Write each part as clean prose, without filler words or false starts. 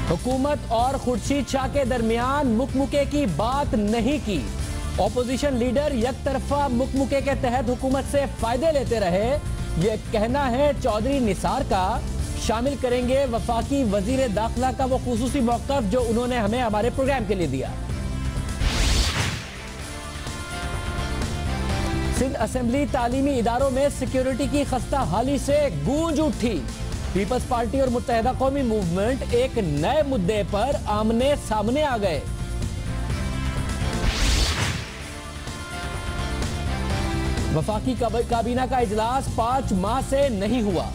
हुकूमत और खुर्शीद शाह के दरमियान मुकमुके की बात नहीं की। ऑपोजिशन लीडर यकतरफा मुकमुके के तहत हुकूमत से फायदे लेते रहे, ये कहना है चौधरी निसार का। शामिल करेंगे वफाकी वजीर दाखिला का वो खुसूसी मौक़िफ़ जो उन्होंने हमें हमारे प्रोग्राम के लिए दिया। सिंध असेंबली तालीमी इदारों में सिक्योरिटी की खस्ता हाली से गूंज उठी। पीपल्स पार्टी और मुत्तहिदा कौमी मूवमेंट एक नए मुद्दे पर आमने सामने आ गए। वफाकी काबीना का इजलास 5 माह से नहीं हुआ।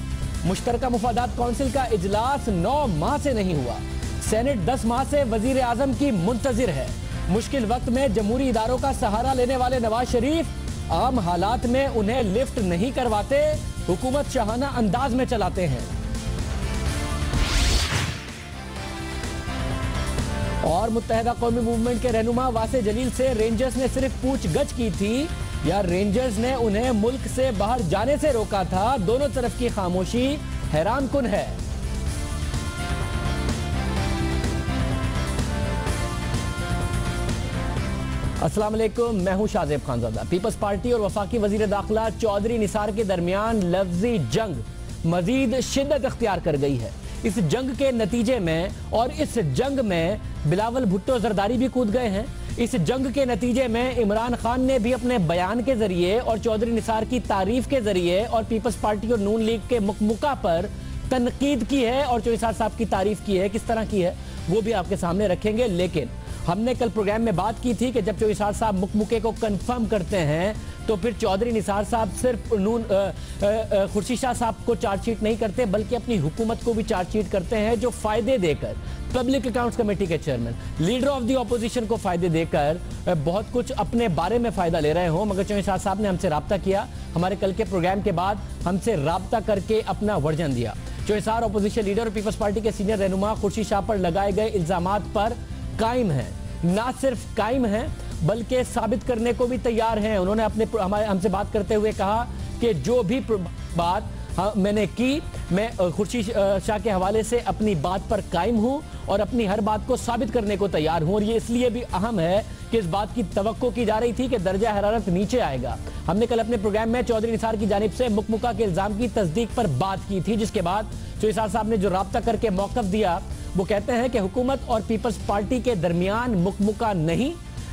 मुश्तरका मुफादात कौंसिल का इजलास 9 माह से नहीं हुआ। सेनेट 10 माह से वजीर आजम की मुंतजिर है। मुश्किल वक्त में जमहूरी इदारों का सहारा लेने वाले नवाज शरीफ आम हालात में उन्हें लिफ्ट नहीं करवाते, हुकूमत शाहाना अंदाज में चलाते हैं। और मुत्तहिदा कौमी मूवमेंट के रहनुमा वासे जलील से रेंजर्स ने सिर्फ पूछगछ की थी या रेंजर्स ने उन्हें मुल्क से बाहर जाने से रोका था? दोनों तरफ की खामोशी हैरान कुन है। अस्सलाम वालेकुम, मैं हूं शाहजेब खानजादा। पीपल्स पार्टी और वफाकी वजीर दाखिला चौधरी निसार के दरमियान लफ्जी जंग मजीद शिद्दत इख्तियार कर गई है। इस जंग के नतीजे में और इस जंग में बिलावल भुट्टो जरदारी भी कूद गए हैं। इस जंग के नतीजे में इमरान खान ने भी अपने बयान के जरिए और चौधरी निसार की तारीफ के जरिए और पीपल्स पार्टी और नून लीग के मुकमुका पर तनकीद की है और चौधरी निसार साहब की तारीफ की है। किस तरह की है वो भी आपके सामने रखेंगे। लेकिन हमने कल प्रोग्राम में बात की थी कि जब चौधरी निसार साहब मुकमुके को कंफर्म करते हैं तो फिर चौधरी निसार साहब सिर्फ खुर्शीद शाह साहब को चार्जशीट नहीं करते बल्कि अपनी हुकूमत को भी चार्जशीट करते हैं, जो फायदे देकर पब्लिक अकाउंट्स कमेटी के chairman, leader of the opposition को फायदे देकर बहुत कुछ अपने बारे में फायदा ले रहे हो। मगर चौधरी निसार साहब ने हमसे राब्ता किया, हमारे कल के प्रोग्राम के बाद हमसे राब्ता करके अपना वर्जन दिया। चौधरी निसार ऑपोजिशन लीडर और पीपल्स पार्टी के सीनियर रहनुमा खुर्शीद शाह पर लगाए गए इल्जामात पर कायम है। ना सिर्फ कायम है बल्कि साबित करने को भी तैयार हैं। उन्होंने हमसे बात करते हुए कहा कि जो भी बात मैंने की, मैं खुर्शीद शाह के हवाले से अपनी बात पर कायम हूं और अपनी हर बात को साबित करने को तैयार हूं। और ये इसलिए भी अहम है कि इस बात की तवक्को की जा रही थी कि दर्जा हरारत नीचे आएगा। हमने कल अपने प्रोग्राम में चौधरी निसार की जानिब से मुकमुका के इल्जाम की तस्दीक पर बात की थी, जिसके बाद चौधरी निसार साहब ने जो राब्ता करके मौक़िफ़ दिया वो कहते हैं कि हुकूमत और पीपल्स पार्टी के दरमियान मुकमुका नहीं,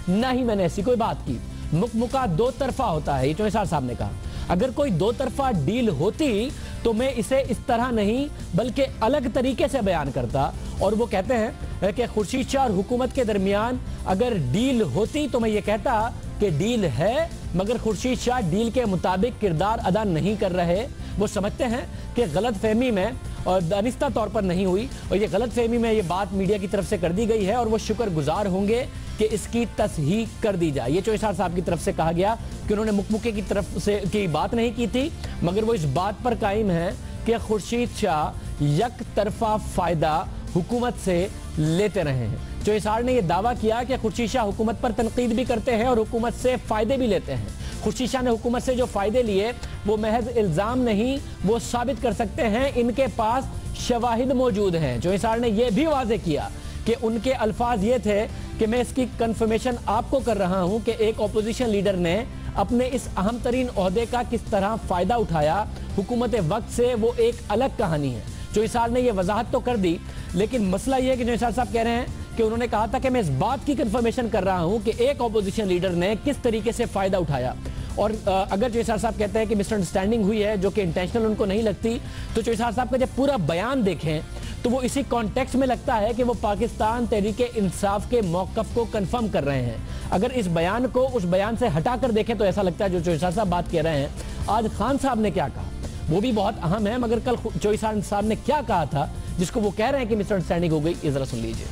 ना ही मैंने ऐसी कोई बात की। मुकमुका दो तरफा होता है, ये चौधरी निसार साहब ने कहा। अगर कोई दो तरफा डील होती तो मैं इसे इस तरह नहीं बल्कि अलग तरीके से बयान करता। और वो कहते हैं कि खुर्शीद शाह और हुकूमत के दरमियान अगर डील होती तो मैं ये कहता कि डील है, मगर खुर्शीद शाह डील के मुताबिक किरदार अदा नहीं कर रहे। वो समझते हैं कि गलत फहमी में और दानिस्ता तौर पर नहीं हुई और ये गलत फहमी में ये बात मीडिया की तरफ से कर दी गई है और वो शुक्रगुजार होंगे कि इसकी तस्हीह कर दी जाए। ये चौधरी निसार साहब की तरफ से कहा गया कि उन्होंने मुकमुके की तरफ से की बात नहीं की थी, मगर वो इस बात पर कायम है कि खुर्शीद शाह यक तरफा फायदा हुकूमत से लेते रहे हैं। चौधरी निसार ने यह दावा किया कि खुर्शीद शाह हुकूमत पर तनकीद भी करते हैं और हुकूमत से फायदे भी लेते हैं। खुर्शीद शाह ने हुकूमत से जो फायदे लिए वो महज इल्जाम नहीं, वो साबित कर सकते हैं, इनके पास शवाहिद मौजूद हैं। चौधरी निसार ने यह भी वाज़ेह किया कि उनके अल्फाज ये थे कि मैं इसकी कंफर्मेशन आपको कर रहा हूं कि एक ऑपोजिशन लीडर ने अपने इस अहम तरीन ओहदे का किस तरह फायदा उठाया। हुकूमत वक्त से वो एक अलग कहानी है। चौधरी निसार ने यह वजाहत तो कर दी, लेकिन मसला यह है कि चौधरी निसार साहब कह रहे हैं कि उन्होंने कहा था कि मैं इस बात की कंफर्मेशन कर रहा हूं कि एक ऑपोजिशन लीडर ने किस तरीके से फायदा उठाया। और अगर चौधरी निसार साहब कहते हैं कि मिसअंडरस्टैंडिंग हुई है जो कि इंटेंशनल उनको नहीं लगती, तो चौधरी निसार साहब का जब पूरा बयान देखें तो वो इसी कॉन्टेक्स्ट में लगता है कि वो पाकिस्तान तहरीक इंसाफ के मौक़िफ़ को कंफर्म कर रहे हैं। अगर इस बयान को उस बयान से हटाकर देखें तो ऐसा लगता है जो चौधरी निसार साहब बात कह रहे हैं। आज खान साहब ने क्या कहा वो भी बहुत अहम है, मगर कल चौधरी निसार साहब ने क्या कहा था जिसको वो कह रहे हैं कि मिसअंडरस्टैंडिंग हो गई, ये जरा सुन लीजिए।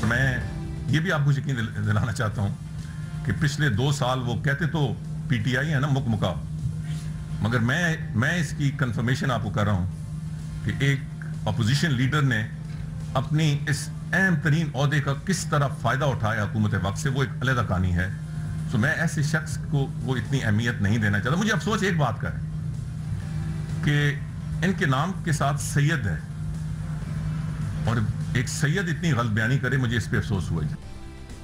मैं ये भी आपको यकीन दिलाना चाहता हूँ कि पिछले 2 साल वो कहते तो पीटीआई है ना मुकमुका, मगर मैं इसकी कंफर्मेशन आपको कर रहा हूँ कि एक अपोजिशन लीडर ने अपनी इस अहम तरीन ओहदे का किस तरह फायदा उठाया हुकूमत वक्त से, वो एक अलग कहानी है। तो मैं ऐसे शख्स को वो इतनी अहमियत नहीं देना चाहता। मुझे अफसोस एक बात का है कि इनके नाम के साथ सैयद है, और एक सैयद इतनी गलत बयानी करे, मुझे इस पे अफसोस हुआ।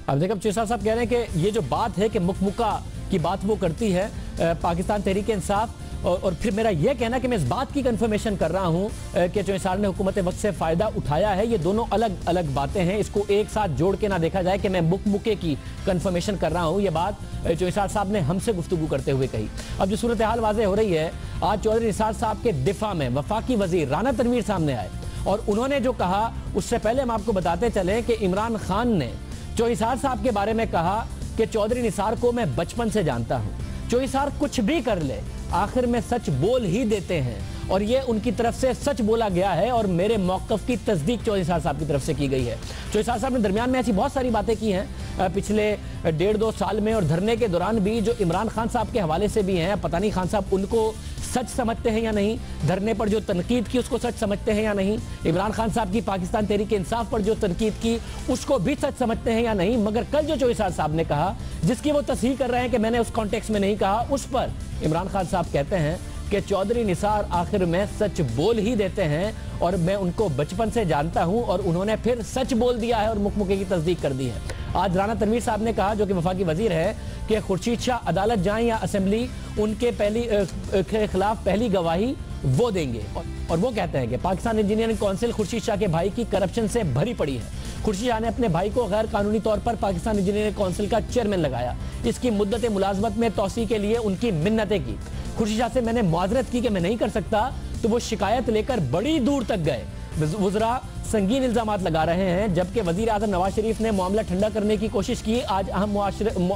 अब देखो चेसा साहब कह रहे हैं कि ये जो बात है कि मुकमुका की बात वो करती है पाकिस्तान तहरीक इंसाफ, और फिर मेरा यह कहना कि मैं इस बात की कंफर्मेशन कर रहा हूं कि चौंसार ने हुकूमत वक्त से फायदा उठाया है। ये दोनों अलग अलग बातें हैं, इसको एक साथ जोड़ के ना देखा जाए कि मैं मुकमुके की कंफर्मेशन कर रहा हूं। ये बात चौंसार साहब ने हमसे गुफ्तगू करते हुए कही। अब जो सूरत हाल वाज़ेह हो रही है, आज चौधरी निसार साहब के दिफा में वफाकी वजीर राना तनवीर सामने आए और उन्होंने जो कहा, उससे पहले हम आपको बताते चले कि इमरान खान ने चौंसार साहब के बारे में कहा कि चौधरी निसार को मैं बचपन से जानता हूं, चौंसार कुछ भी कर ले आखिर में सच बोल ही देते हैं, और ये उनकी तरफ से सच बोला गया है और मेरे मौक़िफ़ की तस्दीक चौधरी साहब की तरफ से की गई है। चौधरी साहब ने दरमियान में ऐसी बहुत सारी बातें की हैं पिछले 1.5-2 साल में, और धरने के दौरान भी जो इमरान खान साहब के हवाले से भी हैं। पता नहीं खान साहब उनको सच समझते हैं या नहीं, धरने पर जो तनकीद की उसको सच समझते हैं या नहीं, इमरान खान साहब की पाकिस्तान तहरीक इंसाफ पर जो तनकीद की उसको भी सच समझते हैं या नहीं। मगर कल जो चौधरी साहब ने कहा, जिसकी वो तस्हीह कर रहे हैं कि मैंने उस कॉन्टेक्स्ट में नहीं कहा, उस पर इमरान खान साहब कहते हैं कि चौधरी निसार आखिर में सच बोल ही देते हैं और मैं उनको बचपन से जानता हूं, और उन्होंने फिर सच बोल दिया है और मुकमुके की तस्दीक कर दी है। आज राना तनवीर साहब ने कहा, जो कि वफाकी वजीर है, कि खुर्शीद शाह अदालत जाएं या असेंबली, उनके के खिलाफ पहली गवाही वो देंगे। और वो कहते हैं कि पाकिस्तान इंजीनियरिंग काउंसिल खुर्शीद शाह के भाई की करप्शन से भरी पड़ी है। खुर्शीद शाह ने अपने भाई को गैर कानूनी तौर पर पाकिस्तान इंजीनियरिंग काउंसिल का चेयरमैन लगाया। इसकी मुद्दत मुलाजमत में तोसी के लिए उनकी मिन्नतें की। खुर्शीद शाह से मैंने मुआजरत की कि मैं नहीं कर सकता, तो वो शिकायत लेकर बड़ी दूर तक गए। वज़रा संगीन इल्जामात लगा रहे हैं, जबकि वज़ीर आज़म नवाज शरीफ ने मामला ठंडा करने की कोशिश की। आज अहम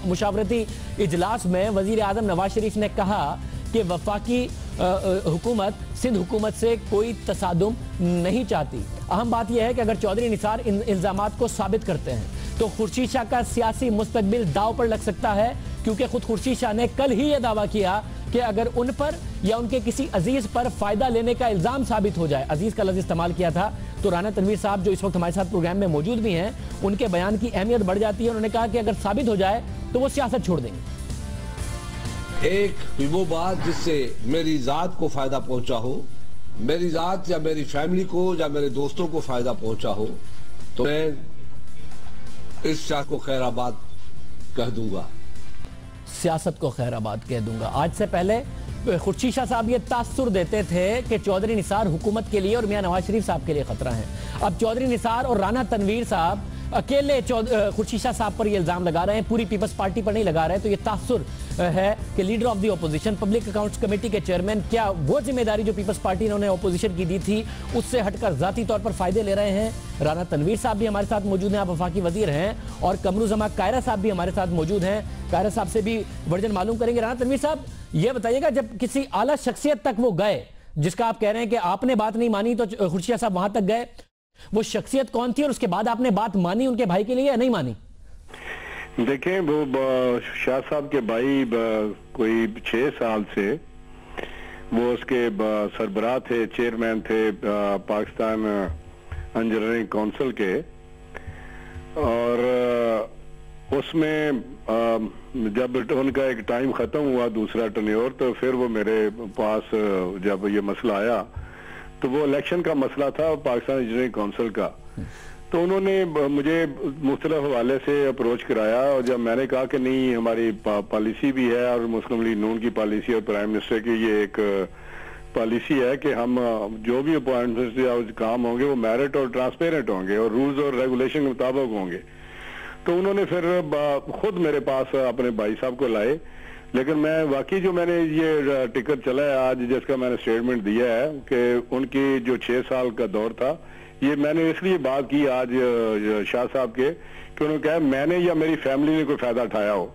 मुशावरती इजलास में वज़ीर आज़म नवाज शरीफ ने कहा कि वफाकी हुकूमत सिंध हुकूमत से कोई तसादुम नहीं चाहती। अहम बात यह है कि अगर चौधरी निसार इन इल्जामात को साबित करते हैं तो खुर्शीद शाह का सियासी मुस्तकबिल दाव पर लग सकता है, क्योंकि खुद खुर्शीद शाह ने कल ही यह दावा किया कि अगर उन पर या उनके किसी अजीज पर फायदा लेने का इल्जाम साबित हो जाए, अजीज का लफ्ज़ इस्तेमाल किया था, तो राना तनवीर साहब जो इस वक्त हमारे साथ प्रोग्राम में मौजूद भी हैं, उनके बयान की अहमियत बढ़ जाती है। उन्होंने कहा कि अगर साबित हो जाए तो वो सियासत छोड़ देंगे। एक वो बात जिससे मेरी जात को फायदा पहुंचा हो, मेरी जात या मेरी फैमिली को या मेरे दोस्तों को फायदा पहुंचा हो, तो मैं इस शाह को खैराबाद कह दूंगा, सियासत को खैराबाद कह दूंगा। आज से पहले खुर्शीद शाह साहब ये तासुर देते थे कि चौधरी निसार हुकूमत के लिए और मियां नवाज शरीफ साहब के लिए खतरा है। अब चौधरी निसार और राना तनवीर साहब अकेले खुर्शीद शाह साहब पर ये इल्जाम लगा रहे हैं, पूरी पीपल्स पार्टी पर नहीं लगा रहे। तो ये तासुर है कि leader of the opposition, public accounts committee के चेयरमैन, क्या वो जिम्मेदारी जो पीपल्स पार्टी इन्होंने ऑपोजिशन की दी थी उससे हटकर जाती तौर पर फायदे ले रहे हैं। राना तनवीर साहब भी हमारे साथ मौजूद हैं, आप वफाकी वजीर हैं, और कमरुज़्ज़मा कायरा साहब भी हमारे साथ मौजूद हैं। कायरा साहब से भी वर्जन मालूम करेंगे। राना तनवीर साहब, ये बताइएगा, जब किसी आला शख्सियत तक वो गए, जिसका आप कह रहे हैं कि आपने बात नहीं मानी तो खुर्शीद साहब वहां तक गए, वो शख्सियत कौन थी और उसके बाद आपने बात मानी उनके भाई के लिए या नहीं मानी? देखें, वो शाह साहब के भाई कोई 6 साल से वो उसके सरबराह थे, चेयरमैन थे पाकिस्तान इंजीनियरिंग काउंसिल के, और उसमें जब उनका एक टाइम खत्म हुआ, दूसरा टर्न्योर, तो फिर वो मेरे पास जब ये मसला आया, तो वो इलेक्शन का मसला था पाकिस्तान इंजीनियरिंग काउंसिल का, तो उन्होंने मुझे मुख्तलिफ हवाले से अप्रोच कराया, और जब मैंने कहा कि नहीं, हमारी पॉलिसी भी है और मुस्लिम लीग नून की पॉलिसी और प्राइम मिनिस्टर की ये एक पॉलिसी है कि हम जो भी अपॉइंटमेंट्स या काम होंगे वो मेरिट और ट्रांसपेरेंट होंगे और रूल्स और रेगुलेशन के मुताबिक होंगे। तो उन्होंने फिर खुद मेरे पास अपने भाई साहब को लाए, लेकिन मैं वाकई जो मैंने ये टिकट चला है आज, जिसका मैंने स्टेटमेंट दिया है कि उनकी जो 6 साल का दौर था, ये मैंने इसलिए बात की आज शाह साहब के कि उन्होंने कहा मैंने या मेरी फैमिली ने कोई फायदा उठाया हो,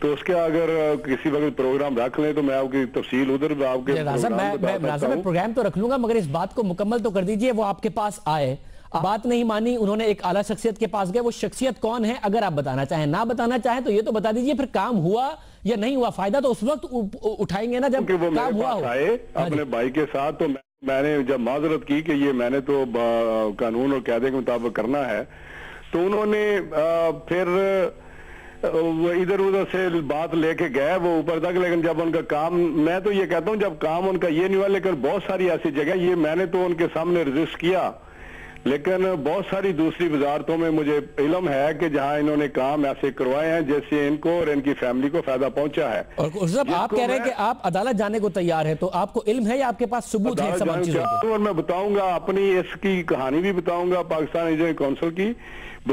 तो उसके अगर किसी वक्त प्रोग्राम रख लें तो मैं आपकी तफसील उधर आपके मैं प्रोग्राम तो रख लूंगा, मगर इस बात को मुकम्मल तो कर दीजिए। वो आपके पास आए, बात नहीं मानी, उन्होंने एक आला शख्सियत के पास गए, वो शख्सियत कौन है अगर आप बताना चाहें, ना बताना चाहें तो ये तो बता दीजिए, फिर काम हुआ या नहीं हुआ, फायदा तो उस वक्त उठाएंगे ना जब काम हुआ हो। आए अपने भाई के साथ, तो मैंने जब माजरत की कि ये मैंने तो कानून और कायदे के मुताबिक करना है, तो उन्होंने फिर इधर उधर से बात लेके गए वो ऊपर तक, लेकिन जब उनका काम, मैं तो ये कहता हूँ जब काम उनका ये नहीं हुआ, लेकिन बहुत सारी ऐसी जगह ये मैंने तो उनके सामने रजिस्ट किया, लेकिन बहुत सारी दूसरी वजारतों में मुझे इल्म है कि जहां इन्होंने काम ऐसे करवाए हैं जैसे इनको और इनकी फैमिली को फायदा पहुंचा है। और सब आप कह रहे हैं कि आप अदालत जाने को तैयार है, तो आपको इल्म है या आपके पास सबूत है तमाम चीजों के? और मैं बताऊंगा, अपनी इसकी कहानी भी बताऊंगा पाकिस्तान एजुकेशन काउंसिल की।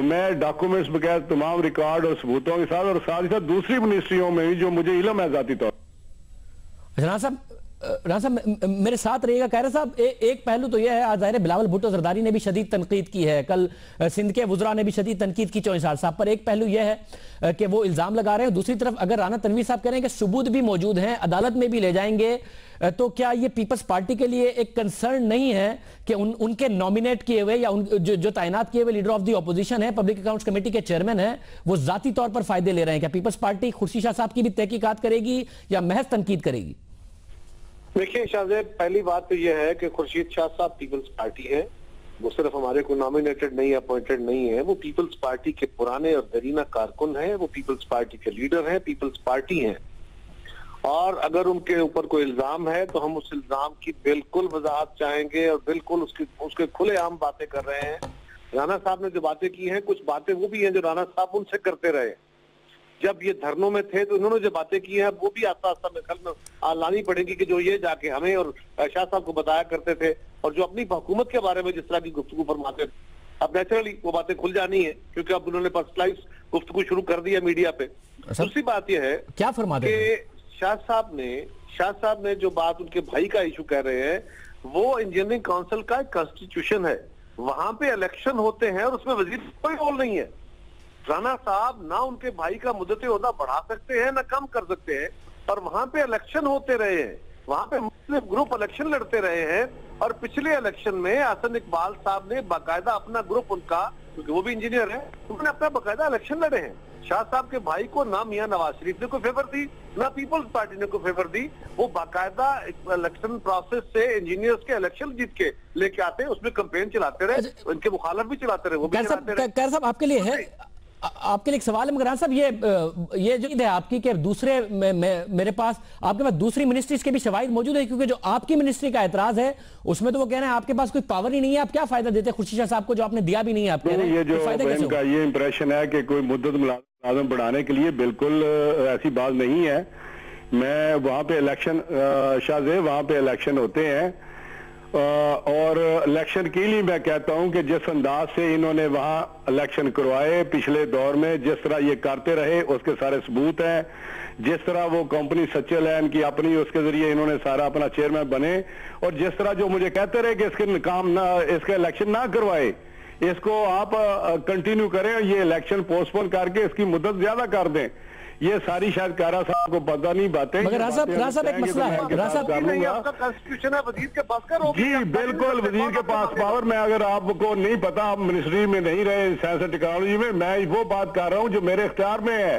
मैं डॉक्यूमेंट्स बगैर तमाम रिकॉर्ड और सबूतों के साथ, और साथ ही साथ दूसरी मिनिस्ट्रियों में भी जो मुझे इल्म है जाती तौर। राना साहब मेरे साथ रहिएगा। कायरा साहब, एक पहलू तो यह है, आज ज़ाहिर बिलावल भुट्टो जरदारी ने भी शदीद तनकीद की है, कल सिंध के वुज़रा ने भी शदीद तनकीद की चौंसार साहब पर। एक पहलू यह है कि वो इल्ज़ाम लगा रहे हैं, दूसरी तरफ अगर राना तनवीर साहब कह रहे हैं कि सबूत भी मौजूद हैं, अदालत में भी ले जाएंगे, तो क्या ये पीपल्स पार्टी के लिए एक कंसर्न नहीं है कि उनके नॉमिनेट किए हुए या जो तैनात किए हुए लीडर ऑफ द ऑपोजिशन है, पब्लिक अकाउंट्स कमेटी के चेयरमैन है, वो जाती तौर पर फायदे ले रहे हैं? क्या पीपल्स पार्टी खुर्शीद शाह साहब की भी तहकीकात करेगी या महज तनकीद करेगी? देखिए शाहजेब, पहली बात तो यह है कि खुर्शीद शाह साहब पीपल्स पार्टी है, वो सिर्फ हमारे को नॉमिनेटेड नहीं, अपॉइंटेड नहीं है, वो पीपल्स पार्टी के पुराने और दरीना कारकुन हैं, वो पीपल्स पार्टी के लीडर हैं, पीपल्स पार्टी हैं। और अगर उनके ऊपर कोई इल्जाम है तो हम उस इल्जाम की बिल्कुल वजाहत चाहेंगे और बिल्कुल उसके खुलेआम बातें कर रहे हैं। राना साहब ने जो बातें की हैं, कुछ बातें वो भी हैं जो राना साहब उनसे करते रहे। जब ये धरनों में थे तो उन्होंने जो बातें की हैं वो भी आस्ता आस्ता में कल लानी पड़ेगी कि जो ये जाके हमें और शाह साहब को बताया करते थे, और जो अपनी हुकूमत के बारे में जिस तरह की गुफ्तगू फरमाते थे, अब नेचुरली वो बातें खुल जानी है क्योंकि अब उन्होंने पर्सनलाइज गुफ्तगू शुरू कर दी है मीडिया पे। दूसरी बात यह है क्या फरमाते हैं शाह साहब ने जो बात उनके भाई का इशू कह रहे हैं, वो इंजीनियरिंग काउंसिल का एक कॉन्स्टिट्यूशन है, वहां पे इलेक्शन होते हैं और उसमें वजीर कोई रोल नहीं है। राना साहब ना उनके भाई का मुद्दत ओहदा बढ़ा सकते हैं ना कम कर सकते हैं, और वहां पे इलेक्शन होते रहे हैं, वहां पे मुस्लिम ग्रुप इलेक्शन लड़ते रहे हैं, और पिछले इलेक्शन में हसन इकबाल साहब ने बाकायदा अपना ग्रुप, उनका क्योंकि वो भी इंजीनियर है, उन्होंने अपना बाकायदा इलेक्शन लड़े हैं। शाह साहब के भाई को ना मियां नवाज शरीफ ने कोई फेवर दी ना पीपल्स पार्टी ने कोई फेवर दी, वो बाकायदा इलेक्शन प्रोसेस से इंजीनियर्स के इलेक्शन जीत के लेके आते, उसमें कैंपेन चलाते रहे, उनके मुखालिफ भी चलाते रहे, वो भी चलाते रहे। कैर साहब आपके लिए है, आपके लिए एक सवाल है मगर साहब, ये जो है आपकी कि दूसरे मेरे पास आपके पास दूसरी मिनिस्ट्रीज के भी शवाहिद मौजूद है, क्योंकि जो आपकी मिनिस्ट्री का एतराज है उसमें तो वो कह रहे हैं आपके पास कोई पावर ही नहीं है, आप क्या फायदा देते खुर्शीद शाह साहब को जो आपने दिया भी नहीं है? आप कह रहे हैं ये जो इनका ये इंप्रेशन है कि कोई मुद्दत मुलाजम बढ़ाने के लिए, बिल्कुल ऐसी बात नहीं है। मैं वहां पे इलेक्शन शाहजेब, वहां पे इलेक्शन होते हैं, और इलेक्शन के लिए मैं कहता हूं कि जिस अंदाज से इन्होंने वहां इलेक्शन करवाए पिछले दौर में, जिस तरह ये करते रहे उसके सारे सबूत हैं। जिस तरह वो कंपनी सचल है इनकी अपनी, उसके जरिए इन्होंने सारा अपना चेयरमैन बने, और जिस तरह जो मुझे कहते रहे कि इसके काम ना, इसका इलेक्शन ना करवाए, इसको आप कंटिन्यू करें, ये इलेक्शन पोस्टपोन करके इसकी मुद्दत ज्यादा कर दें, ये सारी शायद कारा साहब को पता नहीं बातें। मगर राजा साहब एक मसला है, कॉन्स्टिट्यूशन है वजीर के पास का, जी बिल्कुल वजीर के पास पावर में, अगर आपको नहीं पता, आप मिनिस्ट्री में नहीं रहे साइंस एंड टेक्नोलॉजी में, मैं वो बात कर रहा हूँ जो मेरे इख्तियार में है।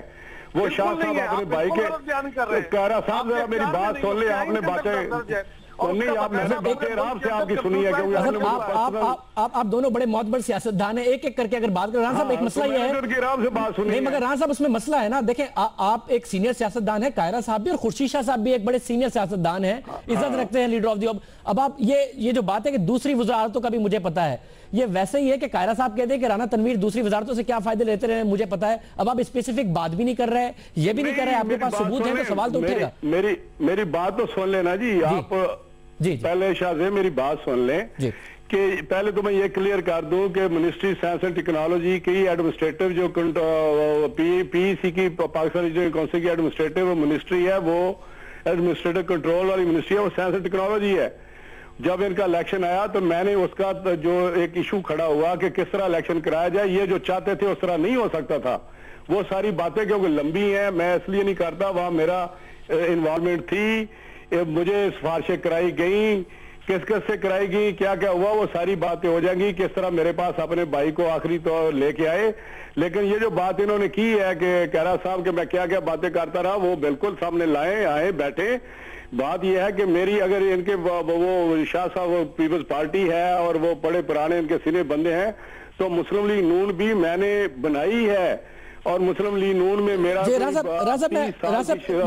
वो शाह साहब अपने भाई के, कारा साहब जरा मेरी बात सुन ले, आपने बातें नहीं, आप आराम से आपकी सुनी है, आप दोनों बड़े मोतबर सियासतदान हैं, एक एक करके अगर बात करें। राना साहब एक मसला ये है, आराम से बात सुनिए। नहीं मगर राना साहब उसमें मसला है ना, देखें आप एक सीनियर सियासतदान है, कायरा साहब भी और खुर्शीद शाह साहब भी एक बड़े सीनियर सियासतदान है, इज्जत रखते हैं लीडर ऑफ द। अब आप ये जो बात है कि दूसरी वजारतों का भी मुझे पता है, ये वैसे ही है कि कायरा साहब कहते हैं कि राना तनवीर दूसरी वजारतों से क्या फायदे लेते रहे मुझे पता है। अब आप स्पेसिफिक बात भी नहीं कर रहे, ये भी नहीं कर रहे, आपके पास सबूत है तो सवाल तो उठेगा। मेरी बात तो सुन लेना जी, आप जी पहले शाहजेब मेरी बात सुन लें कि पहले तो मैं ये क्लियर कर दूं कि मिनिस्ट्री साइंस एंड टेक्नोलॉजी की एडमिनिस्ट्रेटिव जो पीईसी की, पाकिस्तान एजुकेशन काउंसिल की एडमिनिस्ट्रेटिव मिनिस्ट्री है, वो एडमिनिस्ट्रेटिव कंट्रोल वाली मिनिस्ट्री है, वो साइंस एंड टेक्नोलॉजी है। जब इनका इलेक्शन आया तो मैंने उसका जो एक इशू खड़ा हुआ कि किस तरह इलेक्शन कराया जाए, ये जो चाहते थे उस तरह नहीं हो सकता था। वो सारी बातें क्योंकि लंबी हैं, मैं इसलिए नहीं करता, वहां मेरा इन्वॉल्वमेंट थी, मुझे सिफारिशें कराई गई, किस किस से कराई गई, क्या क्या हुआ, वो सारी बातें हो जाएंगी, किस तरह मेरे पास अपने भाई को आखिरी तो लेके आए। लेकिन ये जो बात इन्होंने की है कि कैरा साहब के मैं क्या क्या बातें करता रहा, वो बिल्कुल सामने लाए, आए, बैठे। बात यह है कि मेरी अगर इनके वो शाह साहब पीपल्स पार्टी है और वो बड़े पुराने इनके सीनियर बंदे हैं, तो मुस्लिम लीग नून भी मैंने बनाई है, और मुस्लिम लीग नून में मेरा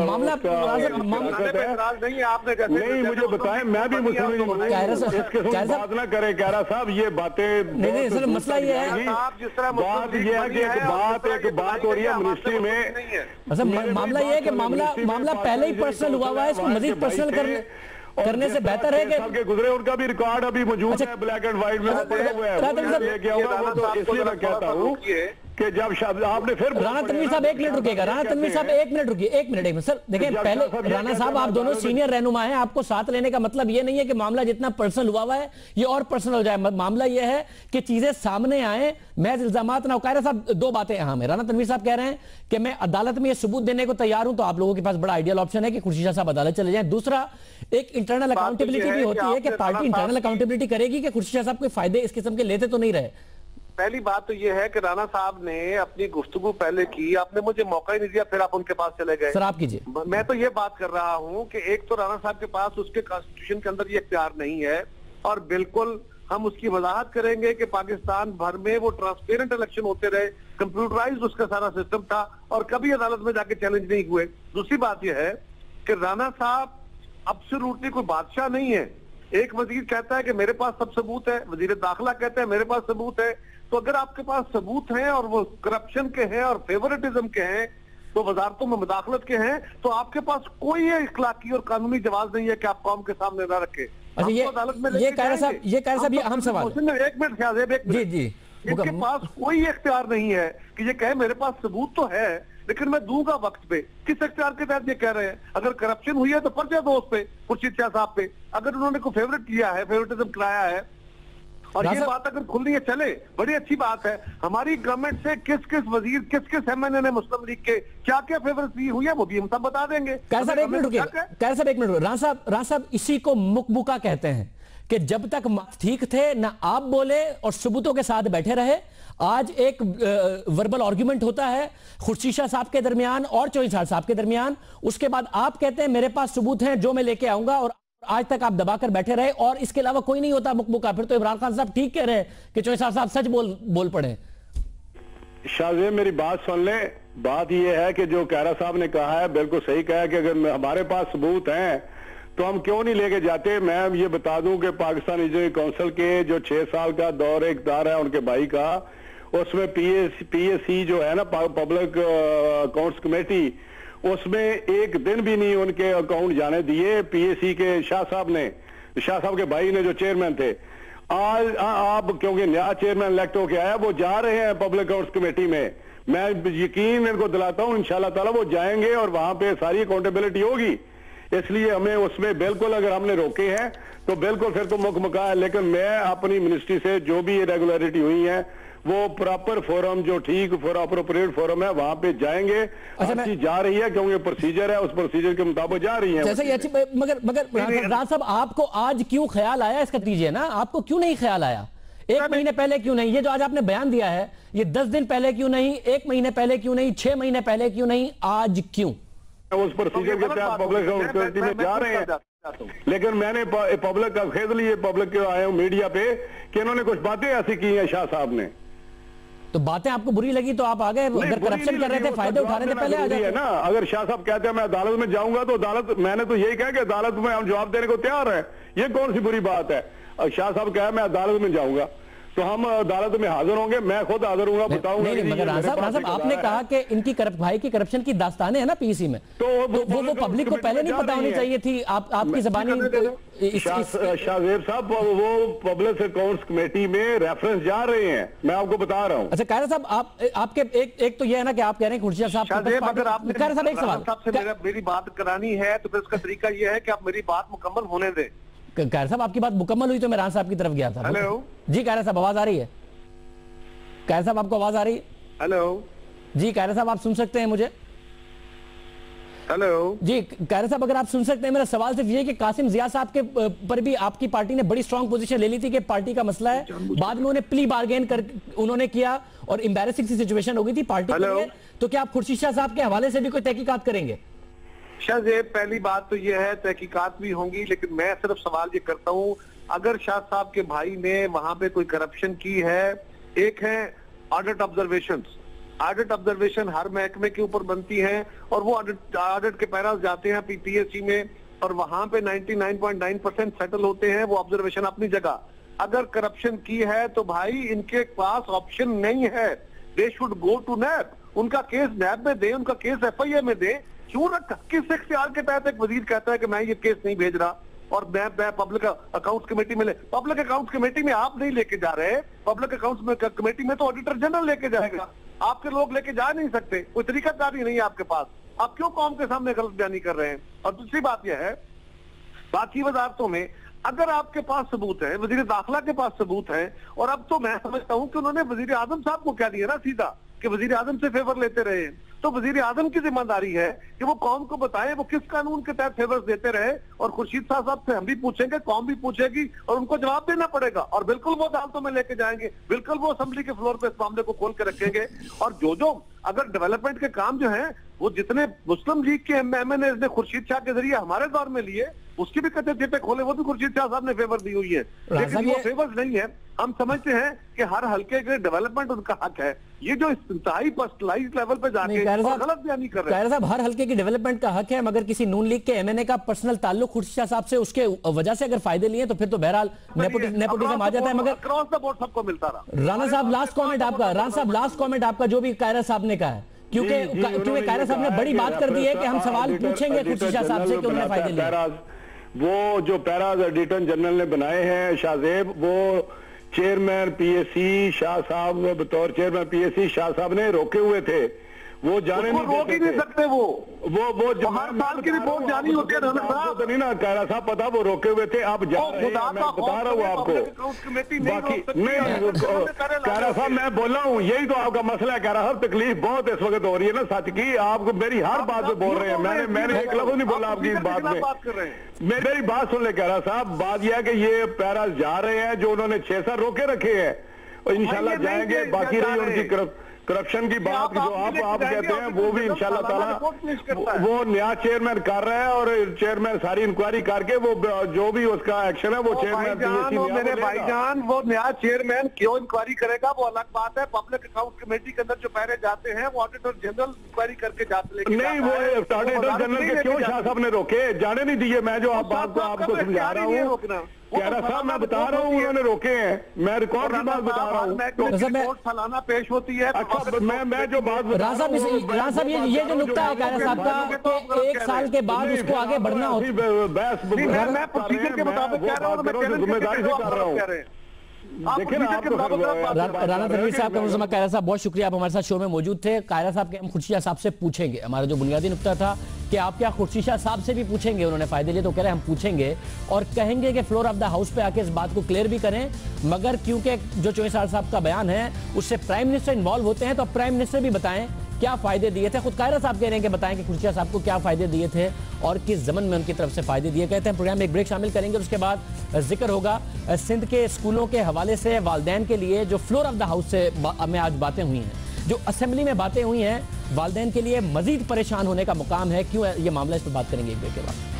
मामला नहीं है, आपने नहीं मुझे बताएं, मैं भी मुस्लिम लीग बात ना करें कैरा साहब, ये बातें नहीं, मसला ये है, बात ये है कि एक बात हो रही है मिनिस्ट्री में। मामला ये है कि मामला पहले ही पर्सनल हुआ हुआ है, इसको मजीद पर्सनल करने से बेहतर है कि गुजरे उनका भी रिकॉर्ड अभी मौजूद है, ब्लैक एंड व्हाइट में लेके आऊंगा वो, तो इसलिए मैं कहता हूँ कि जब आपने फिर राणा तनवीर साहब 1 मिनट रुकिएगा, राणा तनवीर साहब 1 मिनट रुकिए, 1 मिनट सर देखिए, पहले राणा साहब आप दोनों सीनियर रहनुमा हैं, आपको साथ लेने का मतलब ये नहीं है कि मामला जितना पर्सनल हुआ है ये और पर्सनल हो जाए। मामला ये है कि चीजें सामने आए, महज इल्जामात ना हो। कायरा साहब 2 बातें अहम है। राणा तनवीर साहब कह रहे हैं कि मैं अदालत में ये सबूत देने को तैयार हूं, तो आप लोगों के पास बड़ा आइडियल ऑप्शन है कि खुर्शीद शाह साहब अदालत चले जाएं। दूसरा, एक इंटरनल अकाउंटेबिलिटी भी होती है कि पार्टी इंटरनल अकाउंटेबिलिटी करेगी कि खुर्शीद शाह साहब कोई फायदे इस किस्म के लेते तो नहीं रहे। पहली बात तो ये है कि राणा साहब ने अपनी गुफ्तगू पहले की, आपने मुझे मौका ही नहीं दिया, फिर आप उनके पास चले गए। सर आप कीजिए। मैं तो ये बात कर रहा हूं कि एक तो राणा साहब के पास उसके कॉन्स्टिट्यूशन के अंदर ये इख्तियार नहीं है, और बिल्कुल हम उसकी वजाहत करेंगे कि पाकिस्तान भर में वो ट्रांसपेरेंट इलेक्शन होते रहे, कंप्यूटराइज्ड उसका सारा सिस्टम था और कभी अदालत में जाके चैलेंज नहीं हुए। दूसरी बात यह है कि राणा साहब अब्सोल्युटली कोई बादशाह नहीं है। एक वजीर कहता है कि मेरे पास सब सबूत है, वजीर दाखिला कहता है मेरे पास सबूत है, तो अगर आपके पास सबूत हैं और वो करप्शन के हैं और फेवरेटिज्म के हैं, तो वजारतों में मुदाखलत के हैं, तो आपके पास कोई इखलाकी और कानूनी जवाब नहीं है कि आप कौम के सामने ना रखे। अच्छा, ये कायरा साहब ये अहम सवाल है। 1 मिनट शाहजेब, 1 मिनट। जी इनके पास कोई इख्तियार नहीं है कि ये कहे मेरे पास सबूत तो है लेकिन मैं दूंगा वक्त पे। किस इख्तियार के तहत ये कह रहे हैं? अगर करप्शन हुई है तो पर्चा दो उस पे, खुर्शीद शाह साहब पे। अगर उन्होंने कोई फेवरेट किया है, फेवरेटिज्म कराया है, और ये बात अगर खुल रही है चले, बड़ी अच्छी बात है। हमारी गवर्नमेंट से किस किस वजीर, किस किस एमएनए ने मुस्लिम लीग के क्या क्या फेवरेट हुई है वो भी हम सब बता देंगे। कैर साहब 1 मिनट रुकिए, कैर साहब 1 मिनट। राणा साहब इसी को मुकबुका कहते हैं कि जब तक ठीक थे ना आप बोले और सबूतों के साथ बैठे रहे। आज एक वर्बल आर्गुमेंट होता है खुर्शीद शाह साहब के दरमियान और चौधरी साहब के दरमियान, उसके बाद आप कहते हैं मेरे पास सबूत हैं जो मैं लेके आऊंगा, और आज तक आप दबाकर बैठे रहे और इसके अलावा कोई नहीं होता मुकबुका। फिर तो इमरान खान साहब ठीक कह रहे हैं कि चौधरी साहब सच बोल पड़े। शाहजेब मेरी बात सुन ले, बात यह है कि जो कैरा साहब ने कहा है बिल्कुल सही कहा है कि अगर हमारे पास सबूत हैं तो हम क्यों नहीं लेके जाते। मैं ये बता दूं कि पाकिस्तान लीजिस्लेटिव काउंसिल के जो 6 साल का दौर इख्तियार है उनके भाई का, उसमें पीएससी जो है ना, पब्लिक अकाउंट्स कमेटी, उसमें एक दिन भी नहीं उनके अकाउंट जाने दिए पीएससी के शाह साहब के भाई ने जो चेयरमैन थे। आज आप क्योंकि नया चेयरमैन इलेक्ट होके आया, वो जा रहे हैं पब्लिक अकाउंट्स कमेटी में। मैं यकीन इनको दिलाता हूं इंशाल्लाह ताला वो जाएंगे और वहां पे सारी अकाउंटेबिलिटी होगी। इसलिए हमें उसमें बिल्कुल, अगर हमने रोके हैं तो बिल्कुल फिर तो मुकमका है। लेकिन मैं अपनी मिनिस्ट्री से जो भी इरेगुलरिटी हुई है वो प्रॉपर फोरम, जो ठीक अप्रोप्रिएट फोरम है, वहां पे जाएंगे। अच्छा, जा रही है क्योंकि प्रोसीजर है, उस प्रोसीजर के मुताबिक जा रही है। जैसे अच्छी, मगर राज साहब आपको आज क्यों ख्याल आया इसका दीजिए ना, आपको क्यों नहीं ख्याल आया? 1 महीने पहले क्यों नहीं? ये जो आज आपने बयान दिया है ये 10 दिन पहले क्यों नहीं, 1 महीने पहले क्यों नहीं, 6 महीने पहले क्यों नहीं, आज क्यों? उस प्रोसीजर के तहत पब्लिक अकाउंटेबिलिटी में जा रहे हैं। लेकिन मैंने पब्लिक का खेद लिए, पब्लिक के आए हूं मीडिया पे कि इन्होंने कुछ बातें ऐसी की हैं शाह साहब ने। तो बातें आपको बुरी लगी तो आप आ गए? अगर करप्शन कर रहे थे, फायदे उठा रहे थे, पहले आ जाते ना। अगर शाह साहब कहते हैं मैं अदालत में जाऊंगा तो अदालत, मैंने तो यही कहा कि अदालत में हम जवाब देने को तैयार हैं। ये कौन सी बुरी बात है? शाह साहब कहा मैं अदालत में जाऊंगा तो हम अदालत में हाजिर होंगे, मैं खुद हाजिर होऊंगा, बताऊंगा। नहीं, मगर राणा साहब आपने कहा कि इनकी भाई की करप्शन की दास्तानें है ना पीसी में, तो वो पब्लिक को पहले नहीं पता होनी चाहिए थी। आपकी जबानी शाहजेब साहब वो पब्लिक अकाउंट्स कमेटी में रेफरेंस जा रहे हैं, मैं आपको बता रहा हूँ। अच्छा कायरा साहब, आपके एक तो ये है ना कि आप कह रहे हैं खुर्शीद साहब, अगर आपने कायरा साहब एक सवाल, मेरी बात करानी है तो फिर उसका तरीका ये है कि आप मेरी बात मुकम्मल होने दें। कायरा साहब आपकी बात मुकम्मल हुई तो मैं राणा साहब की तरफ गया था। हेलो जी कायरा साहब, आवाज आ रही है? कायरा साहब आपको आवाज आ रही है? हेलो जी कायरा साहब, आप सुन सकते हैं मुझे? हेलो जी कायरा साहब, अगर आप सुन सकते हैं, मेरा सवाल सिर्फ ये है कि कासिम जिया साहब के पर भी आपकी पार्टी ने बड़ी स्ट्रांग पोजीशन ले ली थी कि पार्टी का मसला है, बाद में उन्होंने प्ली बार्गेन कर उन्होंने किया और एम्बैरेसिंग सी सिचुएशन हो गई थी पार्टी के लिए। तो क्या आप खुर्शीद शाह साहब के हवाले से भी कोई तहकीकात करेंगे? शाहजेब, पहली बात तो यह है तहकीकात भी होंगी, लेकिन मैं सिर्फ सवाल ये करता हूं, अगर शाह साहब के भाई ने वहां पे कोई करप्शन की है, एक है ऑडिट ऑब्जर्वेशंस, ऑडिट ऑब्जर्वेशन हर महकमे के ऊपर बनती हैं और वो ऑडिट के पैरास जाते हैं पीपीएससी में और वहां पे 99.9% सेटल होते हैं। वो ऑब्जर्वेशन अपनी जगह। अगर करप्शन की है तो भाई इनके पास ऑप्शन नहीं है, दे शुड गो टू नैब। उनका केस नैब में दे, उनका केस एफआईए में दे। क्यों रखा? किस इख्तियार के तहत एक वजीर कहता है कि मैं ये केस नहीं भेज रहा और मैं पब्लिक अकाउंट्स कमेटी में पब्लिक अकाउंट्स कमेटी में आप नहीं लेके जा रहे, पब्लिक अकाउंट्स कमेटी में तो ऑडिटर जनरल लेके जाएगा, आपके लोग लेके जा नहीं सकते, कोई तरीकाकारी नहीं है आपके पास। आप क्यों कौम के सामने गलत बयानी कर रहे हैं? और दूसरी बात यह है, बाकी वजारतों में अगर आपके पास सबूत है, वजीर दाखिला के पास सबूत है, और अब तो मैं समझता हूं कि उन्होंने वजीर आजम साहब को कह दिया ना सीधा कि वजीर आजम से फेवर लेते रहे, तो वजीर आजम की जिम्मेदारी है कि वो कौम को बताएं वो किस कानून के तहत फेवर्स देते रहे। और खुर्शीद साहब से हम भी पूछेंगे, कौम भी पूछेगी और उनको जवाब देना पड़ेगा। और बिल्कुल वो अदालतों में लेके जाएंगे, बिल्कुल वो असेंबली के फ्लोर पे इस मामले को खोल के रखेंगे। और जो अगर डेवलपमेंट के काम जो हैं वो जितने मुस्लिम लीग के एमएनए ने खुर्शीद शाह के जरिए हमारे दौर में लिए, उसकी भी कच्चे चिट्टे खोले, वो भी खुर्शीद शाह साहब ने फेवर दी हुई है। लेकिन वो फेवर्स नहीं है। हम समझते हैं कि हर हल्के के डेवलपमेंट उनका हक है। ये जो इंतहाई पर्सनलाइज्ड लेवल पे जाके गलत बयानी कर रहे हैं साहब, हर हल्के की डेवलपमेंट का हक है, मगर किसी नून लीग के एमएनए का पर्सनल ताल्लुक खुर्शीद शाह साहब से उसके वजह से अगर फायदे लिए तो फिर तो बहरहाल नेपोटिज्म आ जाता है। मगर क्रॉस द बोर्ड सबको मिलता रहा। राणा साहब लास्ट कमेंट आपका, राणा साहब लास्ट कमेंट आपका जो भी कायरा साहब ने कहा है, क्योंकि कायरा साहब ने बड़ी बात कर दी है कि हम सवाल पूछेंगे खुर्शीद शाह साहब से कि उन्होंने फायदे लिए। वो जो पैराज ऑडिटर जनरल ने बनाए हैं शाहजेब, वो चेयरमैन पीएससी शाह साहब, बतौर चेयरमैन पीएससी शाह साहब ने रोके हुए थे। वो जाने रोक ही नहीं सकते। वो हर साल की रिपोर्ट जारी होती है तो नहीं ना कायरा साहब, पता वो रोके हुए थे। आप जा रहे हैं, मैं बता रहा हूँ आपको। बाकी नहीं कायरा साहब, मैं बोल रहा हूँ यही तो आपका मसला है। कायरा साहब, तकलीफ बहुत इस वक्त हो रही है ना सच की। आपको मेरी हर बात पे बोल रहे हैं, मैंने एक लफ्ज नहीं बोला आपकी इस बात में। मेरी बात सुन ले कायरा साहब, बात यह है कि ये पैरा जा रहे हैं जो उन्होंने 6 रोके रखे हैं और इंशाल्लाह जाएंगे। बाकी रही उनकी करप्शन की बात जो आप कहते हैं वो भी इंशाल्लाह ताला वो नया चेयरमैन कर रहा है और चेयरमैन सारी इंक्वायरी करके वो जो भी उसका एक्शन है वो चेयरमैन मेरे भाईजान वो नया चेयरमैन क्यों इंक्वायरी करेगा वो अलग बात है। पब्लिक अकाउंट कमेटी के अंदर जो पैरे जाते हैं वो ऑडिटर जनरल इंक्वायरी करके जाते नहीं। वो ऑडिटर जनरल के क्यों शाह साहब ने रोके, जाने नहीं दिए। मैं जो आपको समझा रहा हूँ कायरा साहब, मैं बता रहा हूँ उन्होंने रोके हैं। मैं रिकॉर्ड की बात बता रहा हूँ, सालाना पेश होती है। अच्छा मैं जो बात राणा साहब ये जो नुक्ता है कायरा साहब का कि 1 साल के बाद उसको आगे बढ़ना होता है। मैं प्रोसीजर के मुताबिक कह रहा हूँ, जिम्मेदारी से कर रहा हूँ। देखिए ना, राणा तनवीर साहब का कायरा साहब बहुत शुक्रिया, आप हमारे साथ शो में मौजूद थे। कायरा साहब के हम खुर्शीद साहब से पूछेंगे, हमारा जो बुनियादी नुक्ता था कि आप क्या खुर्शीद साहब से भी पूछेंगे, उन्होंने फायदे लिए तो कह रहे हैं हम पूछेंगे और कहेंगे कि फ्लोर ऑफ द हाउस पे आके इस बात को क्लियर भी करें। मगर क्योंकि जो चौधरी साहब का बयान है उससे प्राइम मिनिस्टर इन्वॉल्व होते हैं तो प्राइम मिनिस्टर भी बताएं क्या फायदे दिए थे। खुद कायरा साहब कह रहे हैं कि बताएं कि खुर्शीद साहब को क्या फायदे दिए थे और किस जमन में उनकी तरफ से फायदे दिए गए थे। प्रोग्राम में एक ब्रेक शामिल करेंगे और उसके बाद जिक्र होगा सिंध के स्कूलों के हवाले से वालिदैन के लिए जो फ्लोर ऑफ द हाउस से में आज बातें हुई हैं, जो असेंबली में बातें हुई हैं, वालिदैन के लिए मजीद परेशान होने का मुकाम है। क्यों है ये मामला, इस पर बात करेंगे एक ब्रेक के बाद।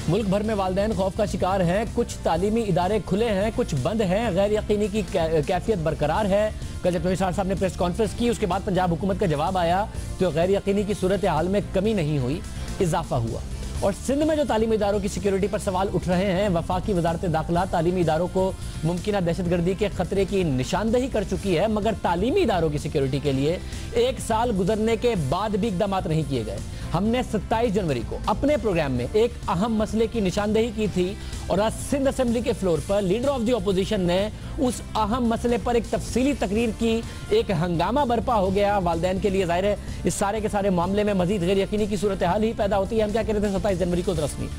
मुल्क भर में वालिदैन खौफ का शिकार हैं। कुछ तालीमी इदारे खुले हैं, कुछ बंद हैं। गैर यकीनी की कैफियत बरकरार है। कल जब चौधरी साहब ने प्रेस कॉन्फ्रेंस की उसके बाद पंजाब हुकूमत का जवाब आया तो गैर यकीनी की सूरत हाल में कमी नहीं हुई, इजाफा हुआ। और सिंध में जो तालीमी इदारों की सिक्योरिटी पर सवाल उठ रहे हैं, वफाकी वजारत दाखिला तालीमी इदारों को मुमकिन दहशतगर्दी के खतरे की निशानदही कर चुकी है, मगर तालीमी इदारों की सिक्योरिटी के लिए 1 साल गुजरने के बाद भी इकदाम नहीं किए गए। हमने 27 जनवरी को अपने प्रोग्राम में एक अहम मसले की निशानदही की थी और आज सिंध असेंबली के फ्लोर पर लीडर ऑफ द ऑपोजिशन ने उस अहम मसले पर एक तफसीली तकरीर की। एक हंगामा बर्पा हो गया वालिदैन के लिए। जाहिर है इस सारे के सारे मामले में मजीद गैर यकीनी की सूरत हाल ही पैदा होती है। हम क्या कह रहे थे 27 जनवरी को रस्मी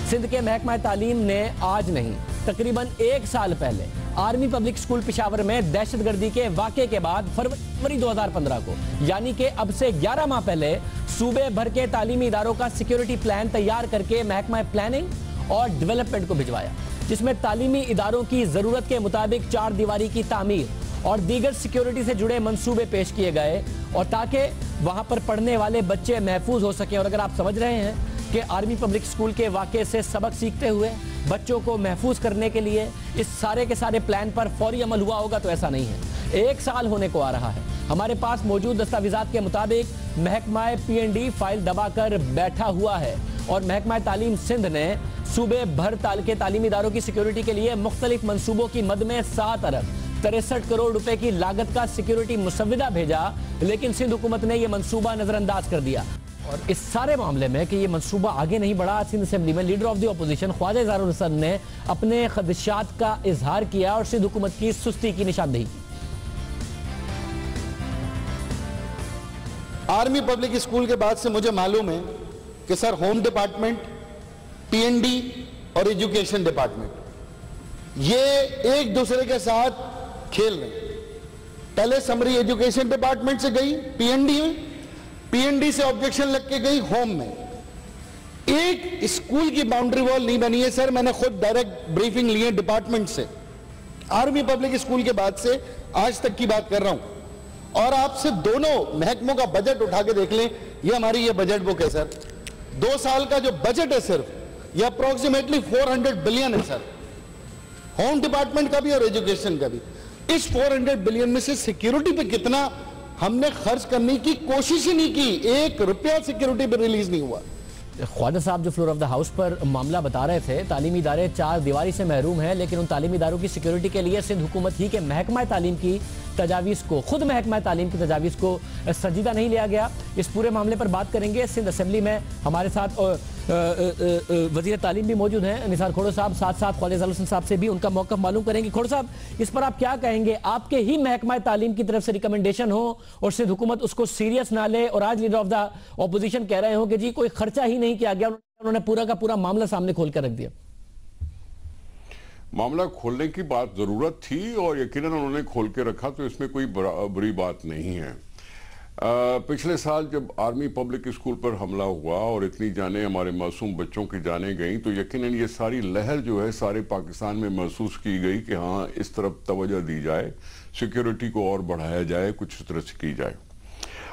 सिंध के महकमा तालीम ने आज नहीं तकरीबन 1 साल पहले आर्मी पब्लिक स्कूल पेशावर में दहशतगर्दी के वाक़े के बाद फरवरी 2015 को, यानी कि अब से 11 माह पहले, सूबे भर के तालीमी इदारों का सिक्योरिटी प्लान तैयार करके महकमा प्लानिंग और डेवलपमेंट को भिजवाया, जिसमें तालीमी इदारों की जरूरत के मुताबिक 4 दीवारी की तामीर और दीगर सिक्योरिटी से जुड़े मंसूबे पेश किए गए और ताकि वहां पर पढ़ने वाले बच्चे महफूज हो सके। और अगर आप समझ रहे हैं कि आर्मी पब्लिक स्कूल के वाक़े से सबक सीखते हुए बच्चों को महफूज करने के लिए इस सारे के सारे प्लान पर फौरी अमल हुआ होगा? तो ऐसा नहीं है। 1 साल होने को आ रहा है। हमारे पास मौजूद दस्तावेजात के मुताबिक महकमा PND फाइल दबाकर बैठा हुआ है और महकमा तालीम सिंध ने सूबे भर के तालीमी इदारों की सिक्योरिटी के लिए मुख्तलिफ मंसूबों की मद में 7 अरब 63 करोड़ रुपए की लागत का सिक्योरिटी मुसव्विदा भेजा, लेकिन सिंध हुकूमत ने यह मंसूबा नजरअंदाज कर दिया। और इस सारे मामले में कि ये मंसूबा आगे नहीं बढ़ा, सिंध असेंबली में leader of the opposition Khawaja Izharul Hasan ने अपने खदशात का इजहार किया और सिंध हुकूमत की सुस्ती की निशानदेही की। आर्मी पब्लिक स्कूल के बाद से मुझे मालूम है कि सर होम डिपार्टमेंट, PND और एजुकेशन डिपार्टमेंट ये एक दूसरे के साथ खेल रहे हैं। पहले समरी एजुकेशन डिपार्टमेंट से गई PND में, PND से ऑब्जेक्शन लग के गई होम में। एक स्कूल की बाउंड्री वॉल नहीं बनी है सर। मैंने खुद डायरेक्ट ब्रीफिंग ली है डिपार्टमेंट से, आर्मी पब्लिक स्कूल के बाद से आज तक की बात कर रहा हूं। और आपसे दोनों महकमों का बजट उठा के देख लें, ये हमारी ये बजट बुक है सर। 2 साल का जो बजट है सिर्फ ये अप्रोक्सीमेटली 400 बिलियन है सर, होम डिपार्टमेंट का भी और एजुकेशन का भी। इस 400 बिलियन में से सिक्योरिटी पे कितना हमने खर्च करने की कोशिश ही नहीं की। 1 रुपया सिक्योरिटी पे रिलीज नहीं हुआ। ख्वाजा साहब जो फ्लोर ऑफ द हाउस पर मामला बता रहे थे, तालीमी इदारे 4 दीवारी से महरूम हैं, लेकिन उन तालीमी इदारों की सिक्योरिटी के लिए सिंध हुकूमत ही के महकमा तालीम की तजावीज़ को, खुद महकमा तालीम की तजावीज़ को संजीदा नहीं लिया गया। इस पूरे मामले पर बात करेंगे। सिंध असेंबली में हमारे साथ वज़ीर तालीम भी मौजूद हैं निसार खोड़ो साहब, साथ साथ ख्वाजा इज़हारुल हसन साहब से भी उनका मौक़िफ़ मालूम करेंगे। खोड़ो साहब, इस पर आप क्या कहेंगे? आपके ही महकमा तालीम की तरफ से रिकमेंडेशन हो और सिंध हुकूमत उसको सीरियस ना ले, और आज लीडर ऑफ द ऑपोजिशन कह रहे हो कि जी कोई खर्चा ही नहीं किया गया, उन्होंने पूरा का पूरा मामला सामने खोल कर रख दिया। मामला खोलने की बात जरूरत थी और यकीनन उन्होंने खोल के रखा, तो इसमें कोई बुरी बात नहीं है। पिछले साल जब आर्मी पब्लिक स्कूल पर हमला हुआ और इतनी जानें हमारे मासूम बच्चों की जानें गई, तो यकीनन ये सारी लहर जो है सारे पाकिस्तान में महसूस की गई कि हाँ इस तरफ तवज्जो दी जाए, सिक्योरिटी को और बढ़ाया जाए, कुछ इस तरह से की जाए।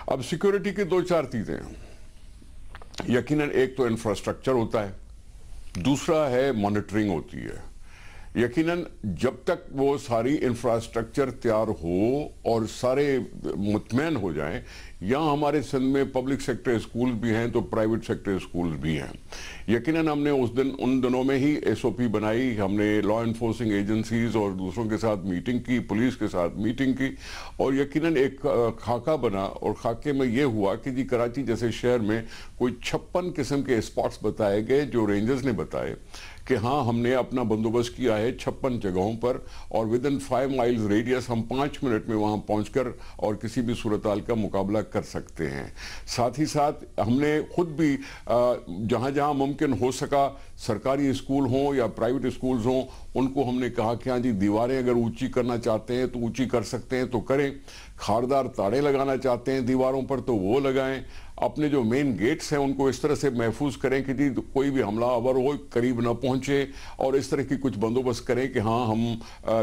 अब सिक्योरिटी की 2-4 चीज़ें हैं। यकीनन एक तो इंफ्रास्ट्रक्चर होता है, दूसरा है मॉनिटरिंग होती है। यकीनन जब तक वो सारी इंफ्रास्ट्रक्चर तैयार हो और सारे मुतमैन हो जाएं, यहाँ हमारे सिंध में पब्लिक सेक्टर स्कूल भी हैं तो प्राइवेट सेक्टर स्कूल भी हैं। यकीनन हमने उन दिनों में ही SOP बनाई, हमने लॉ एनफोर्सिंग एजेंसीज और दूसरों के साथ मीटिंग की, पुलिस के साथ मीटिंग की, और यकीनन एक खाका बना। और खाके में ये हुआ कि जी कराची जैसे शहर में कोई 56 किस्म के स्पॉट्स बताए गए जो रेंजर्स ने बताए कि हाँ हमने अपना बंदोबस्त किया है 56 जगहों पर, और विद इन 5 माइल्स रेडियस हम 5 मिनट में वहाँ पहुँचकर और किसी भी सूरत हाल का मुकाबला कर सकते हैं। साथ ही साथ हमने खुद भी जहाँ जहाँ मुमकिन हो सका, सरकारी स्कूल हों या प्राइवेट स्कूल्स हों, उनको हमने कहा कि हाँ जी दीवारें अगर ऊंची करना चाहते हैं तो ऊंची कर सकते हैं तो करें, खारदार ताड़े लगाना चाहते हैं दीवारों पर तो वो लगाएं, अपने जो मेन गेट्स हैं उनको इस तरह से महफूज करें कि जी कोई भी हमलावर हो करीब ना पहुंचे, और इस तरह की कुछ बंदोबस्त करें कि हाँ हम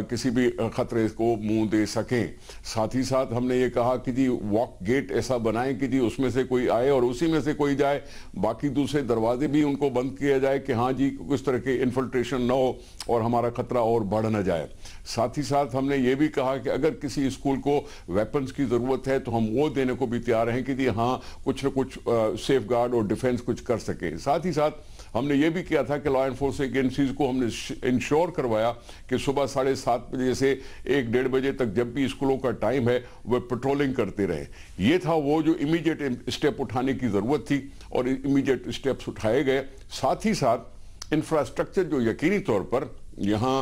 किसी भी खतरे को मुंह दे सकें। साथ ही साथ हमने ये कहा कि जी वॉक गेट ऐसा बनाएं कि जी उसमें से कोई आए और उसी में से कोई जाए, बाकी दूसरे दरवाजे भी उनको बंद किया जाए कि हाँ जी किस तरह के इन्फिल्ट्रेशन ना हो और हमारा खतरा और बढ़ ना जाए। साथ ही साथ हमने ये भी कहा कि अगर किसी स्कूल को वेपन्स की जरूरत है तो हम वो देने को भी तैयार हैं कि जी हाँ कुछ न कुछ सेफ गार्ड और डिफेंस कुछ कर सके। साथ ही साथ हमने ये भी किया था कि लॉ एनफोर्सिंग एजेंसीज को हमने इंश्योर करवाया कि सुबह 7:30 बजे से 1-1:30 बजे तक जब भी स्कूलों का टाइम है वह पेट्रोलिंग करते रहे। ये था वो जो इमीडिएट स्टेप उठाने की जरूरत थी और इमीडिएट स्टेप्स उठाए गए। साथ ही साथ इंफ्रास्ट्रक्चर जो यकीनी तौर पर यहाँ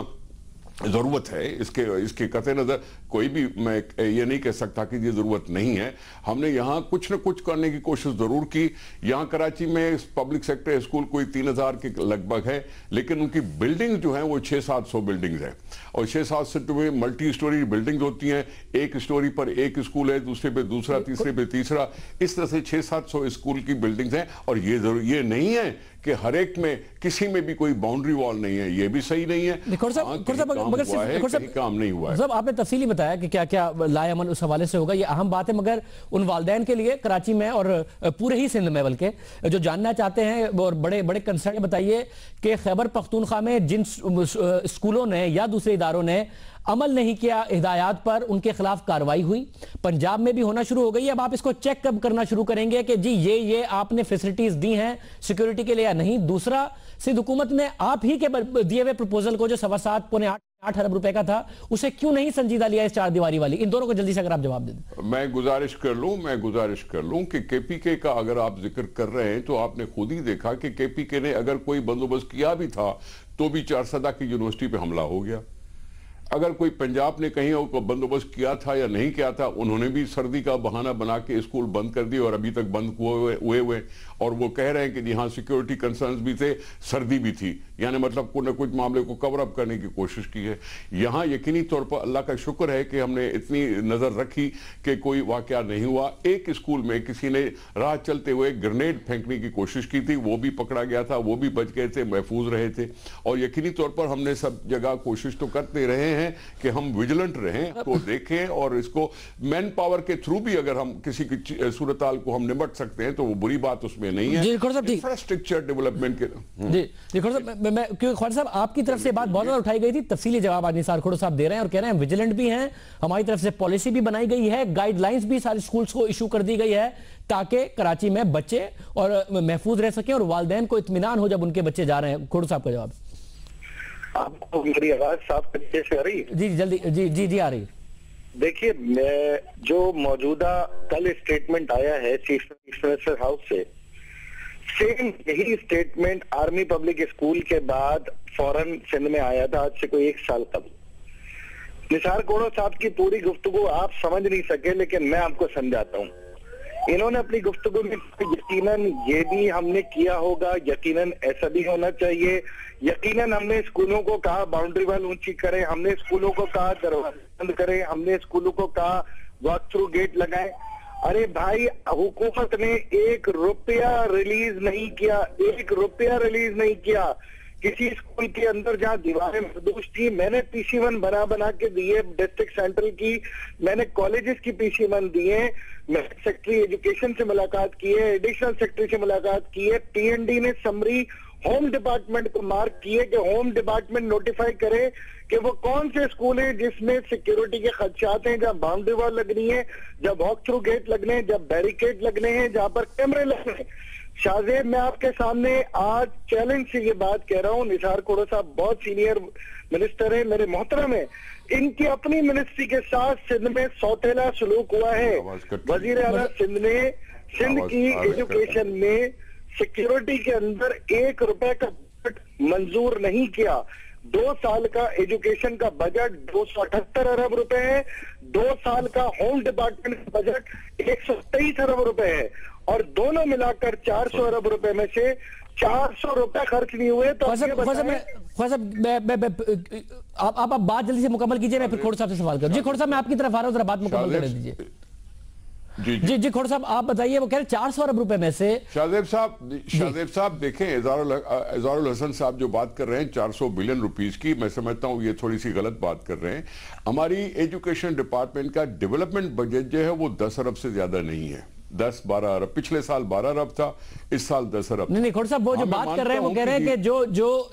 ज़रूरत है, इसके कतई नज़र कोई भी मैं ये नहीं कह सकता कि ये ज़रूरत नहीं है। हमने यहाँ कुछ न कुछ करने की कोशिश ज़रूर की। यहाँ कराची में पब्लिक सेक्टर स्कूल कोई 3000 के लगभग है, लेकिन उनकी बिल्डिंग जो है वो 600-700 बिल्डिंग्स हैं, और 600-700 में मल्टी स्टोरी बिल्डिंग्स होती हैं। एक स्टोरी पर एक स्कूल है, दूसरे पे दूसरा, तीसरे पे तीसरा, इस तरह से 600-700 स्कूल की बिल्डिंग्स हैं। और ये नहीं है कि हर एक में किसी में भी कोई बाउंड्री वॉल नहीं है, ये भी सही नहीं है। काम नहीं हुआ है। आपने तफसीली बताया कि क्या क्या लाएअमल उस हवाले से होगा, ये अहम बात है, मगर उन वालिदैन के लिए कराची में और पूरे ही सिंध में बल्कि जो जानना चाहते हैं और बड़े बड़े कंसर्न, बताइए कि खैबर पख्तूनख्वा में जिन स्कूलों ने या दूसरे इदारों ने अमल नहीं किया हिदायत पर, उनके खिलाफ कार्रवाई हुई। पंजाब में भी होना शुरू हो गई। अब आप इसको चेक कब करना शुरू करेंगे कि जी ये आपने फैसिलिटीज दी हैं सिक्योरिटी के लिए या नहीं? दूसरा, सिंध हुकूमत ने आप ही के दिए हुए प्रपोजल को जो 7.25-8 अरब रुपए का था, उसे क्यों नहीं संजीदा लिया इस 4 दीवारी वाली? इन दोनों को जल्दी से अगर आप जवाब दे दें। मैं गुजारिश कर लूं कि केपीके का अगर आप जिक्र कर रहे हैं तो आपने खुद ही देखा कि केपीके ने अगर कोई बंदोबस्त किया भी था तो भी चारसदा की यूनिवर्सिटी पे हमला हो गया। अगर कोई पंजाब ने कहीं बंदोबस्त किया था या नहीं किया था, उन्होंने भी सर्दी का बहाना बना के स्कूल बंद कर दिए और अभी तक बंद हुए और वो कह रहे हैं कि जी हाँ सिक्योरिटी कंसर्न्स भी थे, सर्दी भी थी, यानी मतलब कुछ न कुछ मामले को कवर अप करने की कोशिश की है। यहाँ यकीनी तौर पर अल्लाह का शुक्र है कि हमने इतनी नजर रखी कि कोई वाकया नहीं हुआ। एक स्कूल में किसी ने राह चलते हुए ग्रेनेड फेंकने की कोशिश की थी, वो भी पकड़ा गया था, वो भी बच गए थे, महफूज रहे थे। और यकीनी तौर पर हमने सब जगह कोशिश तो करते रहे हैं कि हम विजिलेंट रहें, तो देखें, और इसको मैन पावर के थ्रू भी अगर हम किसी की सूरत हाल को हम निपट सकते हैं तो वो बुरी बात उसमें नहीं है। इंफ्रास्ट्रक्चर डेवलपमेंट के जी ख्वाजा साहब, आपकी तरफ से बात बहुत ज्यादा उठाई गई थी, तफसीली जवाब आज निसार खोड़ो साहब दे रहे हैं और कह रहे हैं विजिलेंट भी हैं, हमारी तरफ से पॉलिसी भी बनाई गई है, गाइडलाइंस भी सारे स्कूल्स को इशू कर दी गई है ताकि कराची में बच्चे और महफूज रह सकें और वालिदैन को इत्मीनान हो जब उनके बच्चे जा रहे हैं। खोड़ो साहब का जवाब। आपको मेरी आवाज साफ तरीके से आ रही है? जी जल्दी जी आ रही है। देखिए, जो मौजूदा कल स्टेटमेंट आया है चीफ मिनिस्टर हाउस से, सेम यही स्टेटमेंट आर्मी पब्लिक स्कूल के बाद फौरन सिंध में आया था, आज से कोई 1 साल कबल। निसार खोड़ो साहब की पूरी गुफ्तगू आप समझ नहीं सके, लेकिन मैं आपको समझाता हूँ। इन्होंने अपनी गुफ्तगू में यकीनन ये भी हमने किया होगा, यकीनन ऐसा भी होना चाहिए, यकीनन हमने स्कूलों को कहा बाउंड्री वाल ऊंची करें, हमने स्कूलों को कहा दरवाजे बंद करें, हमने स्कूलों को कहा वॉक थ्रू गेट लगाएं। अरे भाई, हुकूमत ने 1 रुपया रिलीज नहीं किया, 1 रुपया रिलीज नहीं किया। किसी स्कूल के अंदर जहां दीवारें मखदूश थी, मैंने PC1 बना के दिए डिस्ट्रिक्ट सेंट्रल की, मैंने कॉलेजेस की PC1 दिए, मैंने सेक्रेटरी एजुकेशन से मुलाकात की है, एडिशनल सेक्रेटरी से मुलाकात की है, PND ने समरी होम डिपार्टमेंट को मार्क किए कि होम डिपार्टमेंट नोटिफाई करे कि वो कौन से स्कूल हैं जिसमें सिक्योरिटी के खदशात हैं, जहां बाउंड्री वॉल लगनी है, जहां वॉक थ्रू गेट लगने हैं, जहां बैरिकेड लगने हैं, जहां पर कैमरे लगने हैं। शाहजेब, मैं आपके सामने आज चैलेंज से ये बात कह रहा हूँ, निसार खोड़ो साहब बहुत सीनियर मिनिस्टर है, मेरे मोहतरम है, इनकी अपनी मिनिस्ट्री के साथ सिंध में सौतेला सलूक हुआ है। वजीर आला सिंध ने सिंध की एजुकेशन में सिक्योरिटी के अंदर 1 रुपए का बजट मंजूर नहीं किया। 2 साल का एजुकेशन का बजट 278 अरब रुपए है, 2 साल का होम डिपार्टमेंट का बजट 123 अरब रुपए है, और दोनों मिलाकर 400 अरब रुपए में से 400 रुपए खर्च नहीं हुए। तो आप बात जल्दी से मुकम्मल कीजिए, मैं फिर खोड़ साहब से सवाल करूं। जी खोड़ साहब, मैं आपकी तरफ आ रहा हूं, जरा बात मुकम्मल कर दीजिए। जी खोड़ साहब, आप बताइए, वो कह रहे 400 अरब रुपए में से। शाहजेब साहब देखें, इज़ारुल हसन साहब जो बात कर रहे हैं 400 बिलियन रुपीस की, मैं समझता हूं ये थोड़ी सी गलत बात कर रहे हैं। हमारी एजुकेशन डिपार्टमेंट का डेवलपमेंट बजट जो है वो 10 अरब से ज्यादा नहीं है, 10-12 अरब। पिछले साल 12 अरब था, इस साल 10 अरब। नहीं खोड़ साहब, वो जो बात कर रहे हैं वो कह रहे हैं कि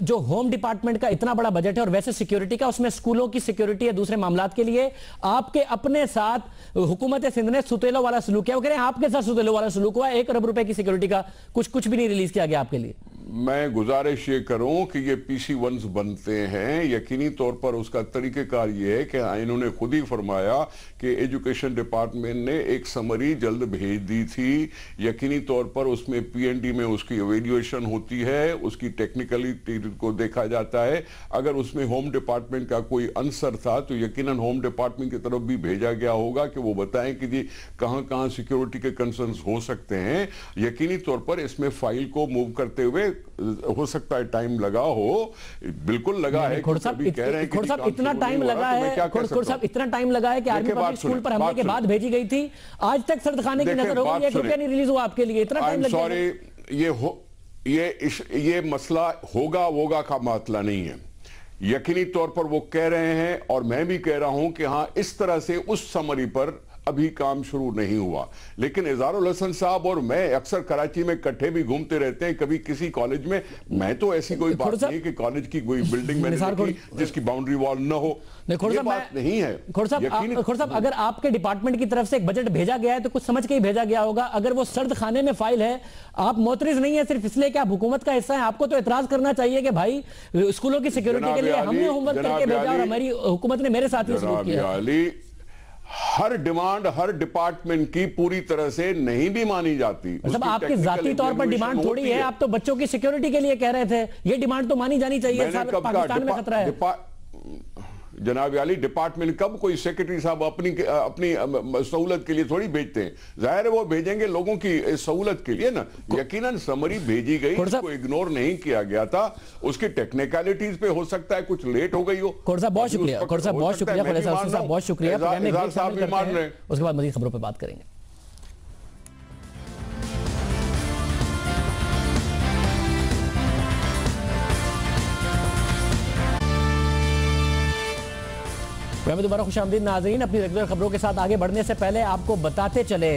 जो होम डिपार्टमेंट का इतना बड़ा बजट है और वैसे सिक्योरिटी का, उसमें स्कूलों की सिक्योरिटी है, दूसरे मामलात के लिए आपके अपने साथ हुकूमत सिंध ने सुतेलो वाला सलूक किया। वो कह रहे हैं आपके साथ सुतेलो वाला सलूक हुआ, 1 अरब रुपए की सिक्योरिटी का कुछ भी नहीं रिलीज किया गया आपके लिए। मैं गुजारिश ये करूं कि ये PC1s बनते हैं, यकीनी तौर पर उसका तरीकेकार ये है कि इन्होंने खुद ही फरमाया कि एजुकेशन डिपार्टमेंट ने एक समरी जल्द भेज दी थी। यकीनी तौर पर उसमें PND में उसकी एवेल्युएशन होती है, उसकी टेक्निकलिटी को देखा जाता है। अगर उसमें होम डिपार्टमेंट का कोई आंसर था तो यकीनन होम डिपार्टमेंट की तरफ भी भेजा गया होगा कि वो बताएं कि जी कहां सिक्योरिटी के कंसर्न्स हो सकते हैं। यकीनी तौर पर इसमें फाइल को मूव करते हुए हो सकता है टाइम लगा हो, बिल्कुल लगा है। खोड़ साहब इतना टाइम लगा है, खोड़ साहब इतना टाइम लगा है कि आर्मी पब्लिक स्कूल पर हमले के बाद भेजी गई थी, आज तक सर्द खाने की नजर हो गई, 1 रुपया नहीं रिलीज हुआ आपके लिए, इतना टाइम लग गया। ये ये मसला होगा वोगा का मसला नहीं है। यकीनी तौर पर वो कह रहे हैं और मैं भी कह रहा हूं कि हां इस तरह से उस समरी पर अभी काम शुरू नहीं हुआ। लेकिन इज़हारुल हसन साहब और मैं अक्सर कराची में इकट्ठे भी घूमते रहते हैं, कभी किसी कॉलेज में, मैं तो ऐसी कोई बात नहीं कि कॉलेज की कोई बिल्डिंग मैंने देखी जिसकी बाउंड्री वॉल न हो, ये बात नहीं है। खोड़ साहब, अगर आपके डिपार्टमेंट की तरफ से एक बजट भेजा गया है तो कुछ समझ के ही भेजा गया होगा। अगर वो सर्द खाने में फाइल है, आप मोतरिज नहीं है सिर्फ इसलिए कि आप हुकूमत का हिस्सा है, आपको तो एतराज करना चाहिए कि भाई स्कूलों की सिक्योरिटी के लिए हमने होमवर्क करके भेजा और हमारी हुकूमत ने मेरे साथ ही सलूक किया। हर डिमांड हर डिपार्टमेंट की पूरी तरह से नहीं भी मानी जाती। मतलब आपकी जाती तौर पर डिमांड थोड़ी है, आप तो बच्चों की सिक्योरिटी के लिए कह रहे थे, ये डिमांड तो मानी जानी चाहिए। पाकिस्तान में खतरा है। जनाब अली, डिपार्टमेंट कब कोई सेक्रेटरी साहब अपनी सहूलत के लिए थोड़ी भेजते हैं? जाहिर है वो भेजेंगे लोगों की सहूलत के लिए ना। यकीनन समरी भेजी गई, उसको इग्नोर नहीं किया गया था। उसकी टेक्निकलिटीज पे हो सकता है कुछ लेट हो गई हो। बहुत शुक्रिया, बहुत शुक्रिया, बहुत शुक्रिया। उसके बाद मज़ीद खबरों पर बात करेंगे। मैं दोबारा खुशामदीद नाज़रीन। अपनी रेगुलर खबरों के साथ आगे बढ़ने से पहले आपको बताते चले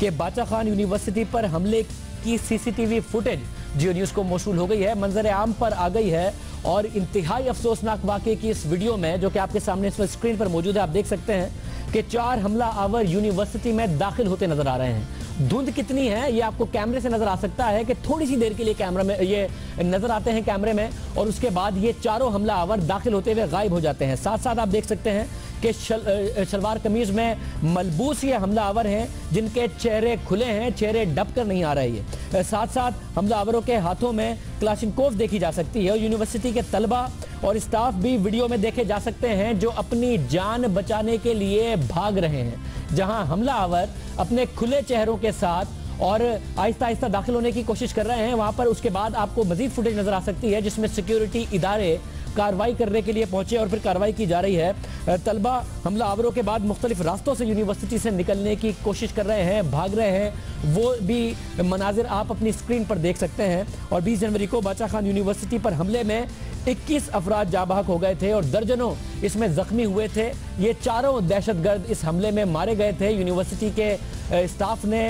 कि बाचा खान यूनिवर्सिटी पर हमले की सीसीटीवी फुटेज जियो न्यूज़ को मौसूल हो गई है, मंजर आम पर आ गई है। और इंतहाई अफसोसनाक वाक़े की इस वीडियो में, जो कि आपके सामने इस स्क्रीन पर मौजूद है, आप देख सकते हैं कि 4 हमला आवर यूनिवर्सिटी में दाखिल होते नजर आ रहे हैं। धुंध कितनी है ये आपको कैमरे से नजर आ सकता है कि थोड़ी सी देर के लिए कैमरा में ये नजर आते हैं कैमरे में, और उसके बाद ये चारों हमला आवर दाखिल होते हुए गायब हो जाते हैं। साथ साथ आप देख सकते हैं कि शलवार कमीज में मलबूस ये हमला आवर हैं जिनके चेहरे खुले हैं, चेहरे ढक कर नहीं आ रहे हैं। साथ साथ हमला आवरों के हाथों में क्लाशिनकोव देखी जा सकती है और यूनिवर्सिटी के तलबा और स्टाफ भी वीडियो में देखे जा सकते हैं जो अपनी जान बचाने के लिए भाग रहे हैं। जहां हमला आवर अपने खुले चेहरों के साथ और आहिस्ता आहिस्ता दाखिल होने की कोशिश कर रहे हैं, वहां पर उसके बाद आपको मजीद फुटेज नजर आ सकती है जिसमें सिक्योरिटी इदारे कार्रवाई करने के लिए पहुंचे और फिर कार्रवाई की जा रही है। तलबा हमला आवरों के बाद मुख्तलिफ रास्तों से यूनिवर्सिटी से निकलने की कोशिश कर रहे हैं, भाग रहे हैं, वो भी मनाजिर आप अपनी स्क्रीन पर देख सकते हैं। और 20 जनवरी को बाचा खान यूनिवर्सिटी पर हमले में 21 अफराद जाबाहक हो गए थे और दर्जनों इसमें जख्मी हुए थे। ये चारों दहशतगर्द इस हमले में मारे गए थे। यूनिवर्सिटी के स्टाफ ने,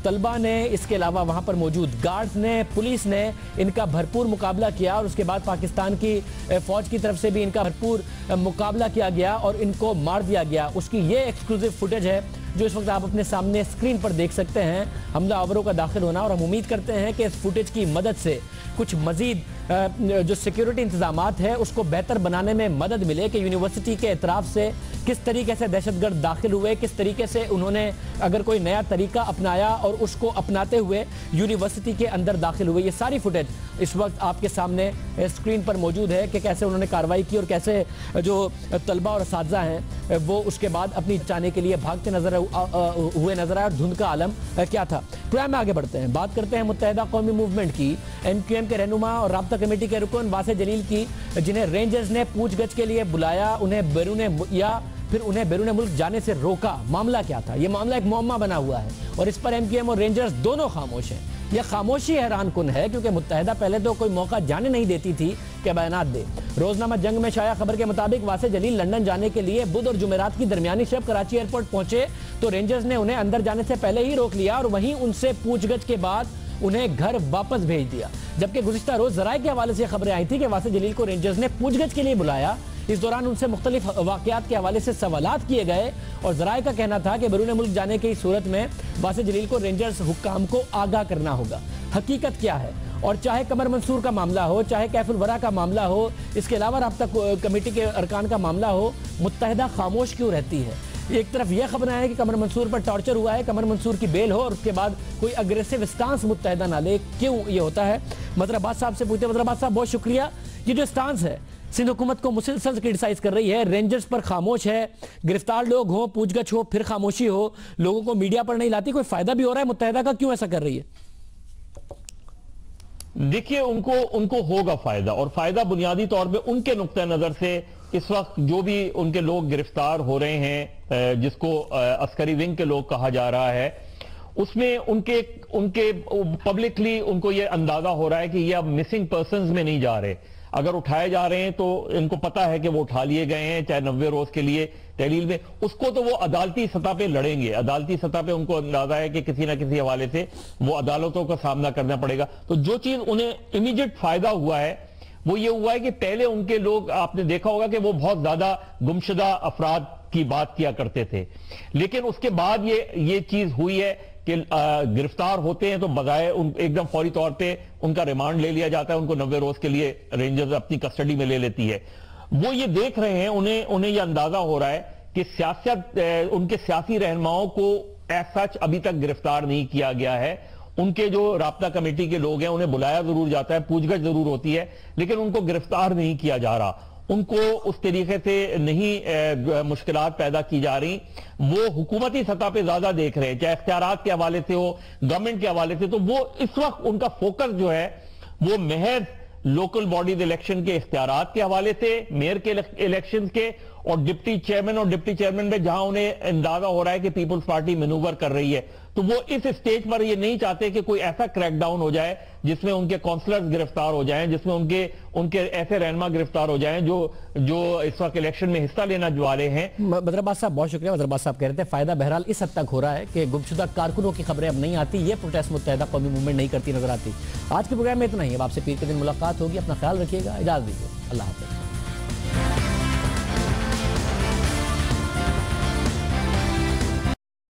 तलबा ने, इसके अलावा वहाँ पर मौजूद गार्ड्स ने, पुलिस ने इनका भरपूर मुकाबला किया और उसके बाद पाकिस्तान की फौज की तरफ से भी इनका भरपूर मुकाबला किया गया और इनको मार दिया गया। उसकी ये एक्सक्लूसिव फुटेज है जो इस वक्त आप अपने सामने स्क्रीन पर देख सकते हैं, हमला आवरों का दाखिल होना। और हम उम्मीद करते हैं कि इस फुटेज की मदद से कुछ मजीद जो सिक्योरिटी इंतजामात है उसको बेहतर बनाने में मदद मिले कि यूनिवर्सिटी के एतराफ से किस तरीके से दहशतगर्द दाखिल हुए, किस तरीके से उन्होंने अगर कोई नया तरीका अपनाया और उसको अपनाते हुए यूनिवर्सिटी के अंदर दाखिल हुए। ये सारी फुटेज इस वक्त आपके सामने स्क्रीन पर मौजूद है कि कैसे उन्होंने कार्रवाई की और कैसे जो तलबा और असातिज़ा हैं वो उसके बाद अपनी जाने के लिए भागते नजर हुए नजर आए और धुंध का आलम क्या था। प्रोग्राम में आगे बढ़ते हैं, बात करते हैं मुत्तहिदा कौमी मूवमेंट की, MQM के रहनुमा और राब्ता कमेटी के रुकन वासे जलील की, जिन्हें रेंजर्स ने पूछगछ के लिए बुलाया, उन्हें बैरून मुल्क जाने से रोका। मामला क्या था? ये मामला एक मुअम्मा बना हुआ है और इस पर MQM और रेंजर्स दोनों खामोश हैं। यह खामोशी हैरान कुन है क्योंकि मुत्तहिदा पहले तो कोई मौका जाने नहीं देती थी कि बयानात दे। रोजनामा जंग में शाया खबर के मुताबिक वासे जलील लंदन जाने के लिए बुध और जुमेरात की दरमियानी शब कराची एयरपोर्ट पहुंचे तो रेंजर्स ने उन्हें अंदर जाने से पहले ही रोक लिया और वहीं उनसे पूछगछ के बाद उन्हें घर वापस भेज दिया। जबकि गुज़िश्ता रोज ज़राए के हवाले से खबरें आई थी कि वासे जलील को रेंजर्स ने पूछगछ के लिए बुलाया। इस दौरान उनसे मुख्तलिफ वाक़यात के हवाले से सवालात किए गए और ज़राए का कहना था कि बैरून मुल्क जाने की सूरत में वासे जलील को रेंजर्स हुक्काम को आगाह करना होगा। हकीकत क्या है? और चाहे कमर मंसूर का मामला हो, चाहे कैफुल वरा का मामला हो, इसके अलावा राब्ता कमेटी के अरकान का मामला हो, मुत्तहिदा खामोश क्यों रहती है? एक तरफ यह खबर है कि कमर मंसूर पर टॉर्चर हुआ है, कमर मंसूर की बेल हो और उसके बाद कोई अग्रेसिव स्टांस मुत्तहिदा ना ले, क्यों ये होता है? मदर अब्बास साहब से पूछते। मदर अब्बास साहब, बहुत शुक्रिया। ये जो स्टांस है सिंध हुकूमत को मुसलसल क्रिटिसाइज कर रही है, रेंजर्स पर खामोश है, गिरफ्तार लोग हो, पूछगछ हो, फिर खामोशी हो, लोगों को मीडिया पर नहीं लाती, कोई फायदा भी हो रहा है मुत्तहिदा का? क्यों ऐसा कर रही है? देखिए, उनको होगा फायदा, और फायदा बुनियादी तौर पे उनके नुक्ता नजर से इस वक्त जो भी उनके लोग गिरफ्तार हो रहे हैं, जिसको अस्करी विंग के लोग कहा जा रहा है, उसमें उनके उनके पब्लिकली उनको ये अंदाजा हो रहा है कि ये अब मिसिंग पर्संस में नहीं जा रहे। अगर उठाए जा रहे हैं तो इनको पता है कि वो उठा लिए गए हैं, चाहे 90 रोज के लिए तहलील में, उसको तो वो अदालती सतह पे लड़ेंगे। अदालती सतह पे उनको अंदाजा है कि किसी ना किसी हवाले से वो अदालतों का सामना करना पड़ेगा। तो जो चीज उन्हें इमीडिएट फायदा हुआ है वो ये हुआ है कि पहले उनके लोग, आपने देखा होगा कि वो बहुत ज्यादा गुमशुदा अफराद की बात किया करते थे, लेकिन उसके बाद ये चीज हुई है कि गिरफ्तार होते हैं तो बजाय एकदम फौरी तौर पे उनका रिमांड ले लिया जाता है, उनको 90 रोज के लिए रेंजर्स अपनी कस्टडी में ले लेती है। वो ये देख रहे हैं, उन्हें ये अंदाजा हो रहा है कि सियासत, उनके सियासी रहनुमाओं को एज सच अभी तक गिरफ्तार नहीं किया गया है। उनके जो राब्ता कमेटी के लोग हैं उन्हें बुलाया जरूर जाता है, पूछगछ जरूर होती है, लेकिन उनको गिरफ्तार नहीं किया जा रहा, उनको उस तरीके से नहीं मुश्किलात पैदा की जा रही। वो हुकूमती सतह पे ज्यादा देख रहे हैं, चाहे इख्तियारात के हवाले से हो, गवर्नमेंट के हवाले से। तो वो इस वक्त उनका फोकस जो है वो महज लोकल बॉडीज इलेक्शन के इख्तियारात के हवाले से, मेयर के इलेक्शन के और डिप्टी चेयरमैन में जहां उन्हें अंदाजा हो रहा है कि पीपल्स पार्टी मैनूवर कर रही है। तो वो इस स्टेज पर ये नहीं चाहते कि कोई ऐसा क्रैकडाउन हो जाए जिसमें उनके काउंसलर्स गिरफ्तार हो जाएं, जिसमें उनके ऐसे रहनुमा गिरफ्तार हो जाएं जो इस वक्त इलेक्शन में हिस्सा लेना वाले हैं। बदरबाज साहब बहुत शुक्रिया। बदरबाज साहब कह रहे थे फायदा बहरहाल इस हद तक हो रहा है कि गुमशुदा कारकुनों की खबरें अब नहीं आती, ये प्रोटेस्ट मुत्तहिदा कौमी मूवमेंट नहीं करती नजर आती। आज के प्रोग्राम में इतना ही, अब आपसे पीर के दिन मुलाकात होगी। अपना ख्याल रखिएगा, इजाजत दीजिए, अल्लाह हाफ़िज़।